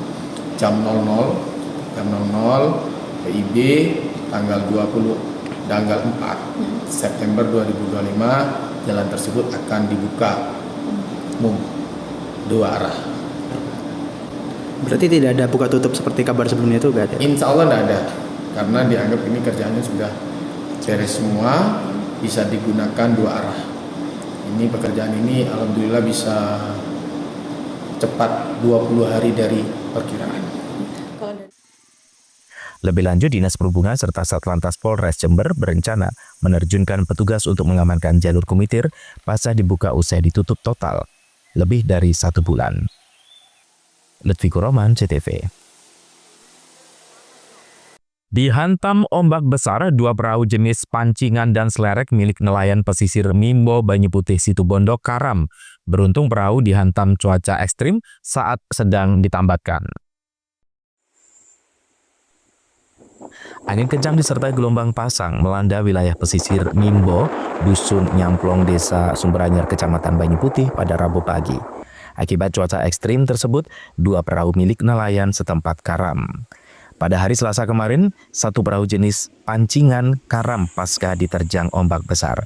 jam 00 PIB tanggal 4 September 2025 jalan tersebut akan dibuka umum 2 arah. Berarti tidak ada buka tutup seperti kabar sebelumnya itu nggak ada? Insya Allah tidak ada, karena dianggap ini kerjaannya sudah beres semua, bisa digunakan 2 arah. Ini pekerjaan ini alhamdulillah bisa cepat 20 hari dari perkiraan. Lebih lanjut, Dinas Perhubungan serta Satlantas Polres Jember berencana menerjunkan petugas untuk mengamankan jalur Gumitir pasca dibuka usai ditutup total lebih dari 1 bulan. Lutfi Kuroman, CTV. Dihantam ombak besar, 2 perahu jenis pancingan dan selerek milik nelayan pesisir Mimbo Banyu Putih Situbondo karam. Beruntung perahu dihantam cuaca ekstrim saat sedang ditambatkan. Angin kencang disertai gelombang pasang melanda wilayah pesisir Mimbo, Dusun Nyamplong, Desa Sumberanyar, Kecamatan Banyu Putih pada Rabu pagi. Akibat cuaca ekstrim tersebut, 2 perahu milik nelayan setempat karam. Pada hari Selasa kemarin, 1 perahu jenis pancingan karam pasca diterjang ombak besar.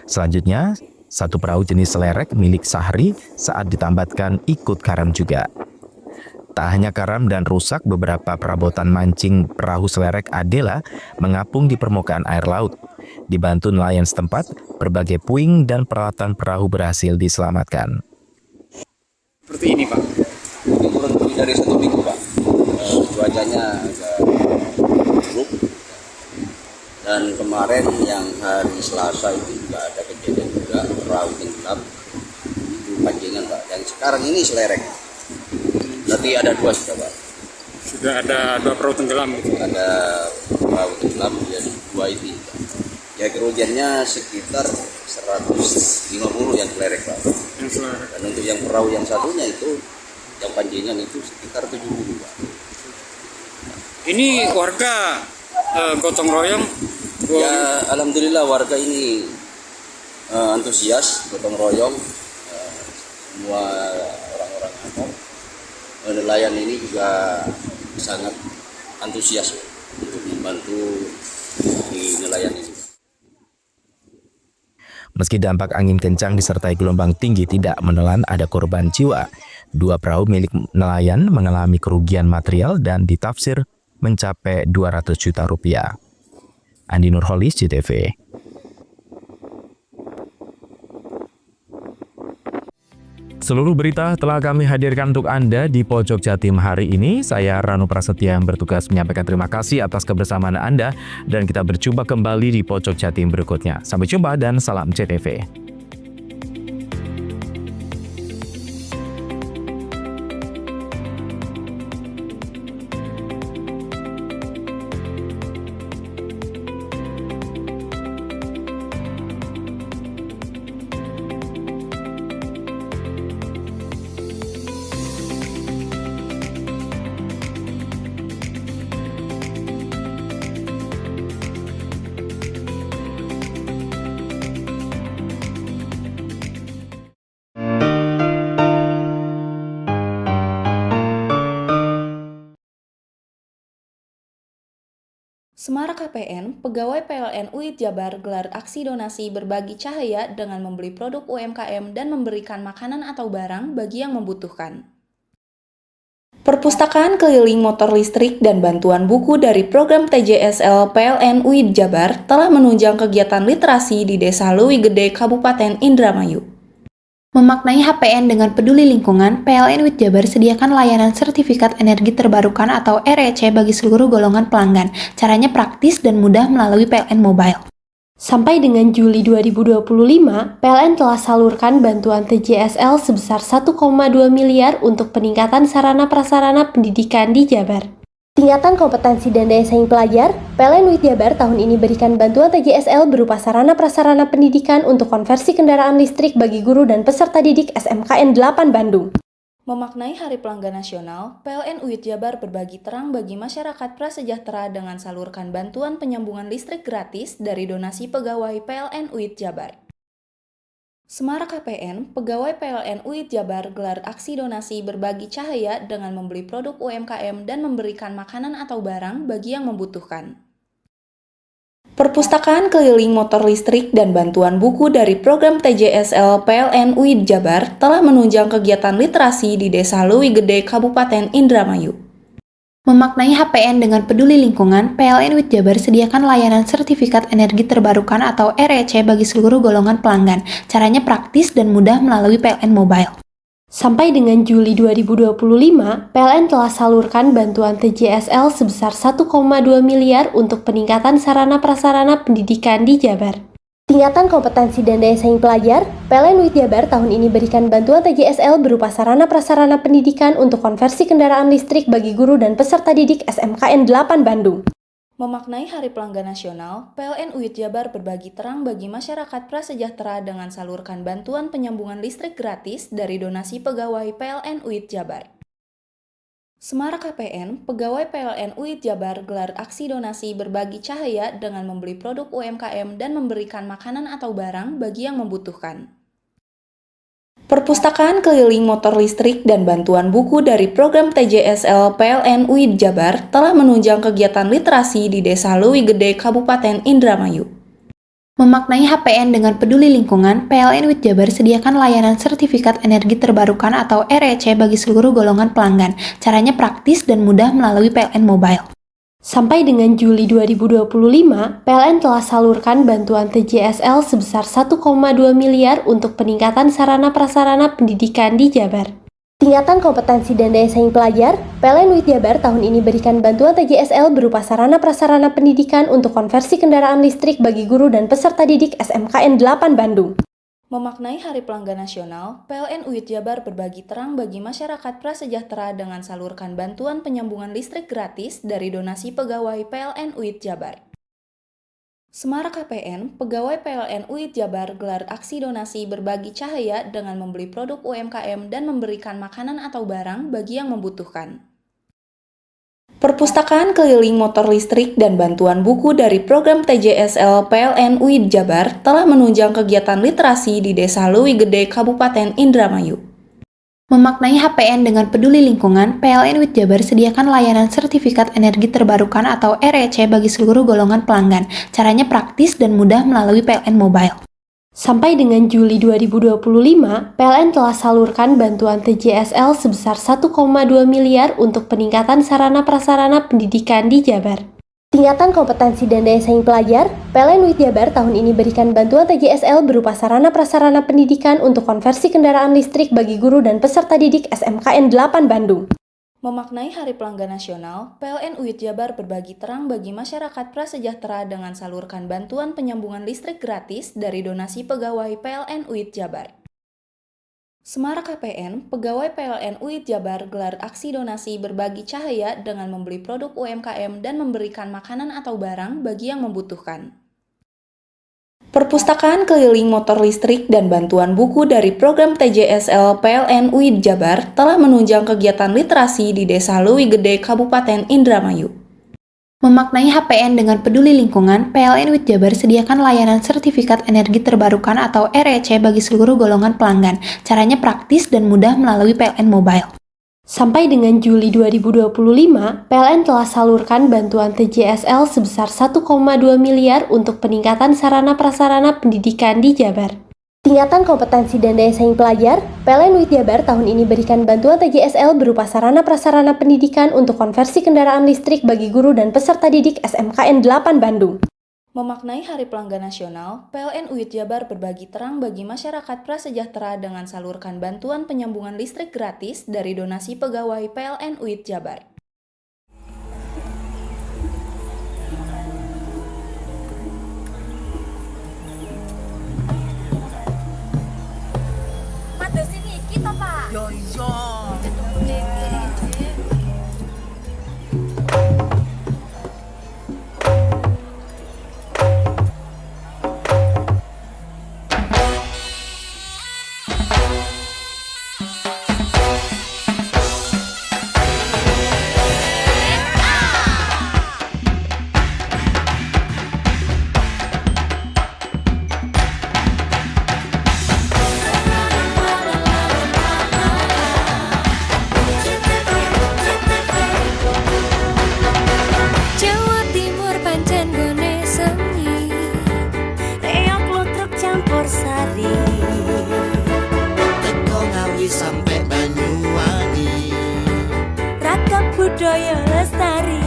Selanjutnya, 1 perahu jenis selerek milik Sahri saat ditambatkan ikut karam juga. Tak hanya karam dan rusak, beberapa perabotan mancing perahu selerek Adela mengapung di permukaan air laut. Dibantu nelayan setempat, berbagai puing dan peralatan perahu berhasil diselamatkan. Seperti ini, Pak. Kurang lebih dari 1 minggu, Pak. Cuacanya agak buruk. Dan kemarin yang hari Selasa itu juga ada kejadian juga perahu tenggelam. Itu pancingan, Pak. Dan sekarang ini selerek. Berarti ada 2 sudah, Pak. Sudah ada 2 perahu tenggelam. Ada perahu tenggelam, jadi 2 ini. Ya kerugiannya sekitar 150 150 yang kelerek Pak. Dan untuk yang perahu yang satunya itu, yang pancingan itu sekitar 70 Pak. Ini warga gotong royong? Ya alhamdulillah warga ini antusias, gotong royong. Semua orang-orang nelayan ini juga sangat antusias untuk membantu di nelayan ini. Meski dampak angin kencang disertai gelombang tinggi tidak menelan ada korban jiwa, 2 perahu milik nelayan mengalami kerugian material dan ditafsir mencapai 200 juta rupiah. Andi Nurholis, JTV. Seluruh berita telah kami hadirkan untuk Anda di Pojok Jatim hari ini. Saya Ranu Prasetya yang bertugas menyampaikan terima kasih atas kebersamaan Anda dan kita berjumpa kembali di Pojok Jatim berikutnya. Sampai jumpa dan salam JTV. Semara KPN, pegawai PLN UID Jabar gelar aksi donasi berbagi cahaya dengan membeli produk UMKM dan memberikan makanan atau barang bagi yang membutuhkan. Perpustakaan keliling motor listrik dan bantuan buku dari program TJSL PLN UID Jabar telah menunjang kegiatan literasi di Desa Leuwi Gede, Kabupaten Indramayu. Memaknai HPN dengan peduli lingkungan, PLN UID Jabar sediakan layanan sertifikat energi terbarukan atau REC bagi seluruh golongan pelanggan. Caranya praktis dan mudah melalui PLN Mobile. Sampai dengan Juli 2025, PLN telah salurkan bantuan TJSL sebesar 1,2 miliar untuk peningkatan sarana prasarana pendidikan di Jabar. Tingkatan kompetensi dan daya saing pelajar, PLN UID Jabar tahun ini berikan bantuan TJSL berupa sarana prasarana pendidikan untuk konversi kendaraan listrik bagi guru dan peserta didik SMKN 8 Bandung. Memaknai Hari Pelanggan Nasional, PLN UID Jabar berbagi terang bagi masyarakat prasejahtera dengan salurkan bantuan penyambungan listrik gratis dari donasi pegawai PLN UID Jabar. Semara KPN, pegawai PLN UID Jabar gelar aksi donasi berbagi cahaya dengan membeli produk UMKM dan memberikan makanan atau barang bagi yang membutuhkan. Perpustakaan keliling motor listrik dan bantuan buku dari program TJSL PLN UID Jabar telah menunjang kegiatan literasi di Desa Leuwi Gede, Kabupaten Indramayu. Memaknai HPN dengan peduli lingkungan, PLN UID Jabar sediakan layanan sertifikat energi terbarukan atau REC bagi seluruh golongan pelanggan. Caranya praktis dan mudah melalui PLN Mobile. Sampai dengan Juli 2025, PLN telah salurkan bantuan TJSL sebesar 1,2 miliar untuk peningkatan sarana prasarana pendidikan di Jabar. Tingkatan kompetensi dan daya saing pelajar, PLN UID Jabar tahun ini berikan bantuan TJSL berupa sarana prasarana pendidikan untuk konversi kendaraan listrik bagi guru dan peserta didik SMKN 8 Bandung. Memaknai Hari Pelanggan Nasional, PLN UID Jabar berbagi terang bagi masyarakat prasejahtera dengan salurkan bantuan penyambungan listrik gratis dari donasi pegawai PLN UID Jabar. Semara KPN, pegawai PLN UID Jabar gelar aksi donasi berbagi cahaya dengan membeli produk UMKM dan memberikan makanan atau barang bagi yang membutuhkan. Perpustakaan keliling motor listrik dan bantuan buku dari program TJSL PLN UID Jabar telah menunjang kegiatan literasi di Desa Leuwi Gede, Kabupaten Indramayu. Memaknai HPN dengan peduli lingkungan, PLN UID Jabar sediakan layanan sertifikat energi terbarukan atau REC bagi seluruh golongan pelanggan. Caranya praktis dan mudah melalui PLN Mobile. Sampai dengan Juli 2025, PLN telah salurkan bantuan TJSL sebesar 1,2 miliar untuk peningkatan sarana prasarana pendidikan di Jabar. Tingkatan kompetensi dan daya saing pelajar, PLN UID Jabar tahun ini berikan bantuan TJSL berupa sarana prasarana pendidikan untuk konversi kendaraan listrik bagi guru dan peserta didik SMKN 8 Bandung. Memaknai Hari Pelanggan Nasional, PLN UID Jabar berbagi terang bagi masyarakat prasejahtera dengan salurkan bantuan penyambungan listrik gratis dari donasi pegawai PLN UID Jabar. Semarak KPN, pegawai PLN UID Jabar gelar aksi donasi berbagi cahaya dengan membeli produk UMKM dan memberikan makanan atau barang bagi yang membutuhkan. Perpustakaan keliling motor listrik dan bantuan buku dari program TJSL PLN UID Jabar telah menunjang kegiatan literasi di Desa Leuwi Gede, Kabupaten Indramayu. Memaknai HPN dengan peduli lingkungan, PLN UID Jabar sediakan layanan sertifikat energi terbarukan atau REC bagi seluruh golongan pelanggan. Caranya praktis dan mudah melalui PLN Mobile. Sampai dengan Juli 2025, PLN telah salurkan bantuan TJSL sebesar 1,2 miliar untuk peningkatan sarana-prasarana pendidikan di Jabar. Tingkatan kompetensi dan daya saing pelajar, PLN UID Jabar tahun ini berikan bantuan TJSL berupa sarana-prasarana pendidikan untuk konversi kendaraan listrik bagi guru dan peserta didik SMKN 8 Bandung. Memaknai Hari Pelanggan Nasional, PLN UID Jabar berbagi terang bagi masyarakat prasejahtera dengan salurkan bantuan penyambungan listrik gratis dari donasi pegawai PLN UID Jabar. Semarak KPN, pegawai PLN UID Jabar gelar aksi donasi berbagi cahaya dengan membeli produk UMKM dan memberikan makanan atau barang bagi yang membutuhkan. Perpustakaan keliling motor listrik dan bantuan buku dari program TJSL PLN UID Jabar telah menunjang kegiatan literasi di Desa Leuwi Gede, Kabupaten Indramayu. Memaknai HPN dengan peduli lingkungan, PLN UID Jabar sediakan layanan sertifikat energi terbarukan atau REC bagi seluruh golongan pelanggan. Caranya praktis dan mudah melalui PLN Mobile. Sampai dengan Juli 2025, PLN telah salurkan bantuan TJSL sebesar 1,2 miliar untuk peningkatan sarana-prasarana pendidikan di Jabar. Tingkatan kompetensi dan daya saing pelajar, PLN UID Jabar tahun ini berikan bantuan TJSL berupa sarana-prasarana pendidikan untuk konversi kendaraan listrik bagi guru dan peserta didik SMKN 8 Bandung. Memaknai Hari Pelanggan Nasional, PLN UID Jabar berbagi terang bagi masyarakat prasejahtera dengan salurkan bantuan penyambungan listrik gratis dari donasi pegawai PLN UID Jabar. Sampai Banyuwangi, ragam budaya lestari.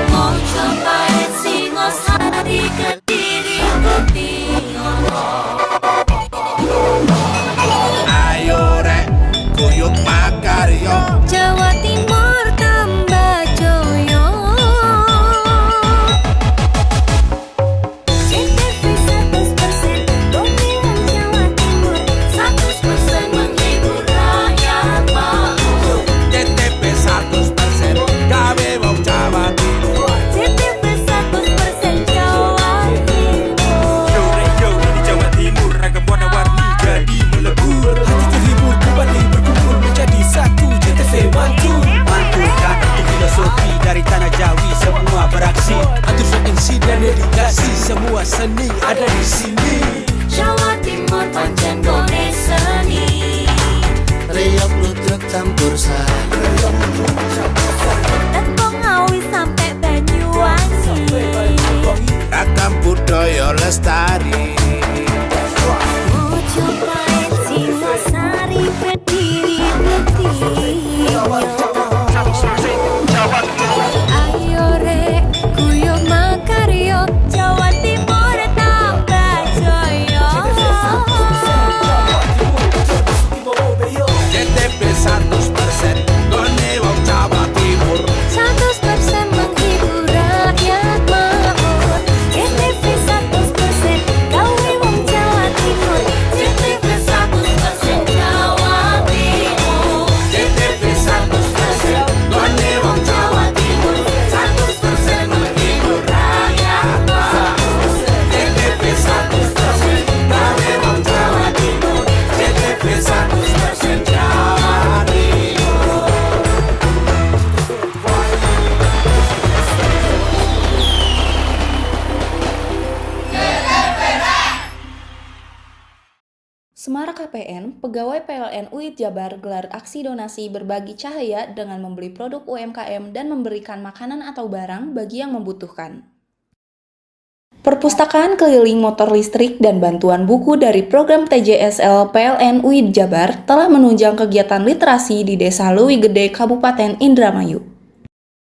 Mojo Pahit Singosari Kediri Bukti ayo rek kuyuk makaryo Jawa Timur tambah joyo. CTV 100% dongeng Jawa Timur 100% menghibur rakyat mau. CTV 100% gawe wong Jawa Timur. CTV 100% Jawa Timur. Yo di Jawa Timur ragam warna-warni jadi melebur. Hati terhibur kembali berkumpul menjadi satu. CTV One. KPN, pegawai PLN UID Jabar gelar aksi donasi berbagi cahaya dengan membeli produk UMKM dan memberikan makanan atau barang bagi yang membutuhkan. Perpustakaan keliling motor listrik dan bantuan buku dari program TJSL PLN UID Jabar telah menunjang kegiatan literasi di Desa Leuwi Gede, Kabupaten Indramayu.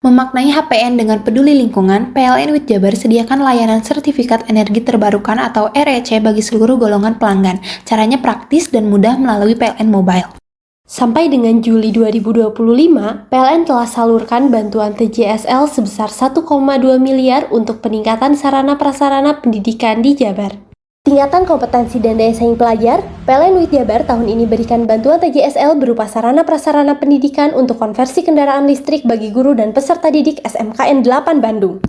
Memaknai HPN dengan peduli lingkungan, PLN UID Jabar sediakan layanan sertifikat energi terbarukan atau REC bagi seluruh golongan pelanggan. Caranya praktis dan mudah melalui PLN Mobile. Sampai dengan Juli 2025, PLN telah salurkan bantuan TJSL sebesar 1,2 miliar untuk peningkatan sarana-prasarana pendidikan di Jabar. Tingkatan kompetensi dan daya saing pelajar, PLN UID Jabar tahun ini berikan bantuan TJSL berupa sarana-prasarana pendidikan untuk konversi kendaraan listrik bagi guru dan peserta didik SMKN 8 Bandung.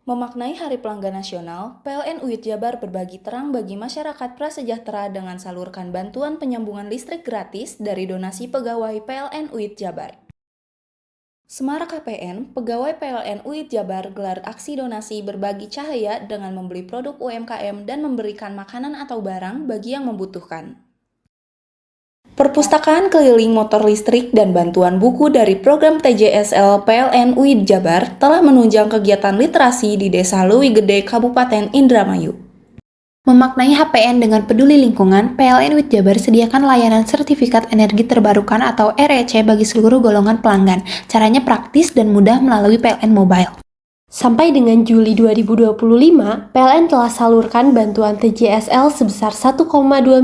Memaknai Hari Pelanggan Nasional, PLN UID Jabar berbagi terang bagi masyarakat prasejahtera dengan salurkan bantuan penyambungan listrik gratis dari donasi pegawai PLN UID Jabar. Semara KPN, pegawai PLN UID Jabar gelar aksi donasi berbagi cahaya dengan membeli produk UMKM dan memberikan makanan atau barang bagi yang membutuhkan. Perpustakaan keliling motor listrik dan bantuan buku dari program TJSL PLN UID Jabar telah menunjang kegiatan literasi di Desa Leuwi Gede, Kabupaten Indramayu. Memaknai HPN dengan peduli lingkungan, PLN UID Jabar sediakan layanan sertifikat energi terbarukan atau REC bagi seluruh golongan pelanggan. Caranya praktis dan mudah melalui PLN Mobile. Sampai dengan Juli 2025, PLN telah salurkan bantuan TJSL sebesar 1,2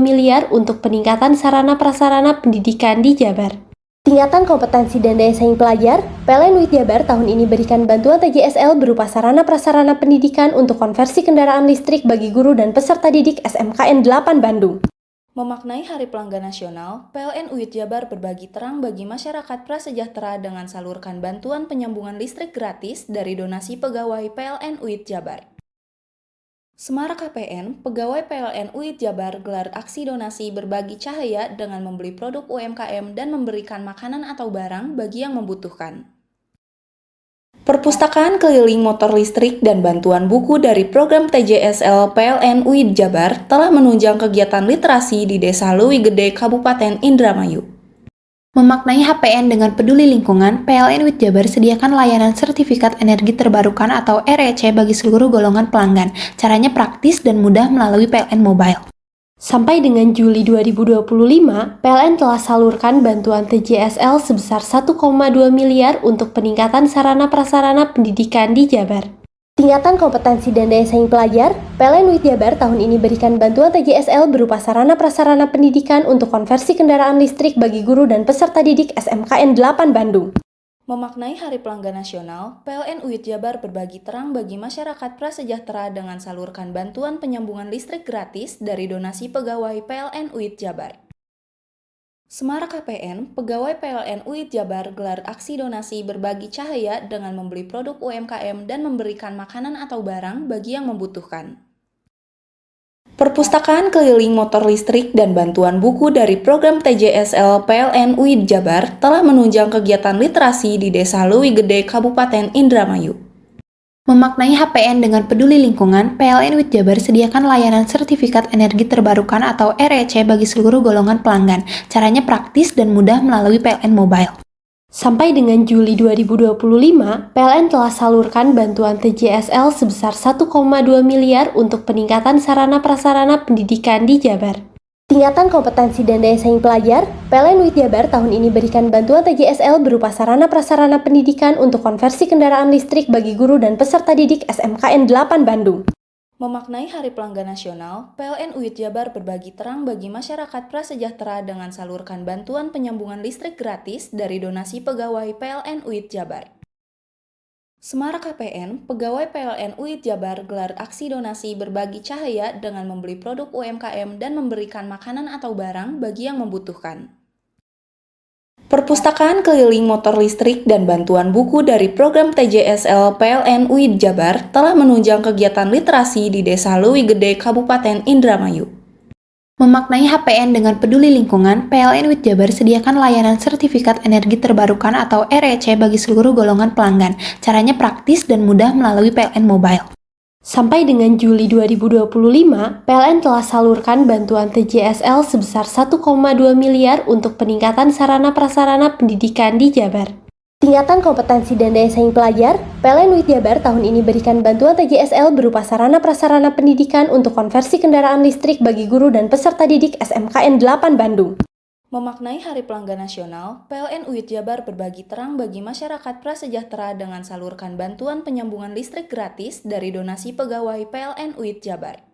miliar untuk peningkatan sarana-prasarana pendidikan di Jabar. Tingkatan kompetensi dan daya saing pelajar, PLN UID Jabar tahun ini berikan bantuan TJSL berupa sarana-prasarana pendidikan untuk konversi kendaraan listrik bagi guru dan peserta didik SMKN 8 Bandung. Memaknai Hari Pelanggan Nasional, PLN UID Jabar berbagi terang bagi masyarakat prasejahtera dengan salurkan bantuan penyambungan listrik gratis dari donasi pegawai PLN UID Jabar. Semara KPN, pegawai PLN UID Jabar gelar aksi donasi berbagi cahaya dengan membeli produk UMKM dan memberikan makanan atau barang bagi yang membutuhkan. Perpustakaan keliling motor listrik dan bantuan buku dari program TJSL PLN UID Jabar telah menunjang kegiatan literasi di Desa Leuwi Gede, Kabupaten Indramayu. Memaknai HPN dengan peduli lingkungan, PLN UID Jabar sediakan layanan sertifikat energi terbarukan atau REC bagi seluruh golongan pelanggan. Caranya praktis dan mudah melalui PLN Mobile. Sampai dengan Juli 2025, PLN telah salurkan bantuan TJSL sebesar 1,2 miliar untuk peningkatan sarana-prasarana pendidikan di Jabar. Tingkatan kompetensi dan daya saing pelajar, PLN UID Jabar tahun ini berikan bantuan TJSL berupa sarana-prasarana pendidikan untuk konversi kendaraan listrik bagi guru dan peserta didik SMKN 8 Bandung. Memaknai Hari Pelanggan Nasional, PLN UID Jabar berbagi terang bagi masyarakat prasejahtera dengan salurkan bantuan penyambungan listrik gratis dari donasi pegawai PLN UID Jabar. Semara KPN, pegawai PLN UID Jabar gelar aksi donasi berbagi cahaya dengan membeli produk UMKM dan memberikan makanan atau barang bagi yang membutuhkan. Perpustakaan keliling motor listrik dan bantuan buku dari program TJSL PLN UID Jabar telah menunjang kegiatan literasi di Desa Leuwi Gede, Kabupaten Indramayu. Memaknai HPN dengan peduli lingkungan, PLN UID Jabar sediakan layanan sertifikat energi terbarukan atau REC bagi seluruh golongan pelanggan. Caranya praktis dan mudah melalui PLN Mobile. Sampai dengan Juli 2025, PLN telah salurkan bantuan TJSL sebesar 1,2 miliar untuk peningkatan sarana-prasarana pendidikan di Jabar. Tingkatan kompetensi dan daya saing pelajar, PLN UID Jabar tahun ini berikan bantuan TJSL berupa sarana-prasarana pendidikan untuk konversi kendaraan listrik bagi guru dan peserta didik SMKN 8 Bandung. Memaknai Hari Pelanggan Nasional, PLN UID Jabar berbagi terang bagi masyarakat prasejahtera dengan salurkan bantuan penyambungan listrik gratis dari donasi pegawai PLN UID Jabar. Semara KPN, pegawai PLN UID Jabar gelar aksi donasi berbagi cahaya dengan membeli produk UMKM dan memberikan makanan atau barang bagi yang membutuhkan. Perpustakaan keliling motor listrik dan bantuan buku dari program TJSL PLN UID Jabar telah menunjang kegiatan literasi di Desa Leuwi Gede, Kabupaten Indramayu. Memaknai HPN dengan peduli lingkungan, PLN UID Jabar sediakan layanan sertifikat energi terbarukan atau REC bagi seluruh golongan pelanggan. Caranya praktis dan mudah melalui PLN Mobile. Sampai dengan Juli 2025, PLN telah salurkan bantuan TJSL sebesar 1,2 miliar untuk peningkatan sarana prasarana pendidikan di Jabar. Tingkatan kompetensi dan daya saing pelajar, PLN UIT Jabar tahun ini berikan bantuan TJSL berupa sarana prasarana pendidikan untuk konversi kendaraan listrik bagi guru dan peserta didik SMKN 8 Bandung. Memaknai Hari Pelanggan Nasional, PLN UIT Jabar berbagi terang bagi masyarakat prasejahtera dengan salurkan bantuan penyambungan listrik gratis dari donasi pegawai PLN UIT Jabar.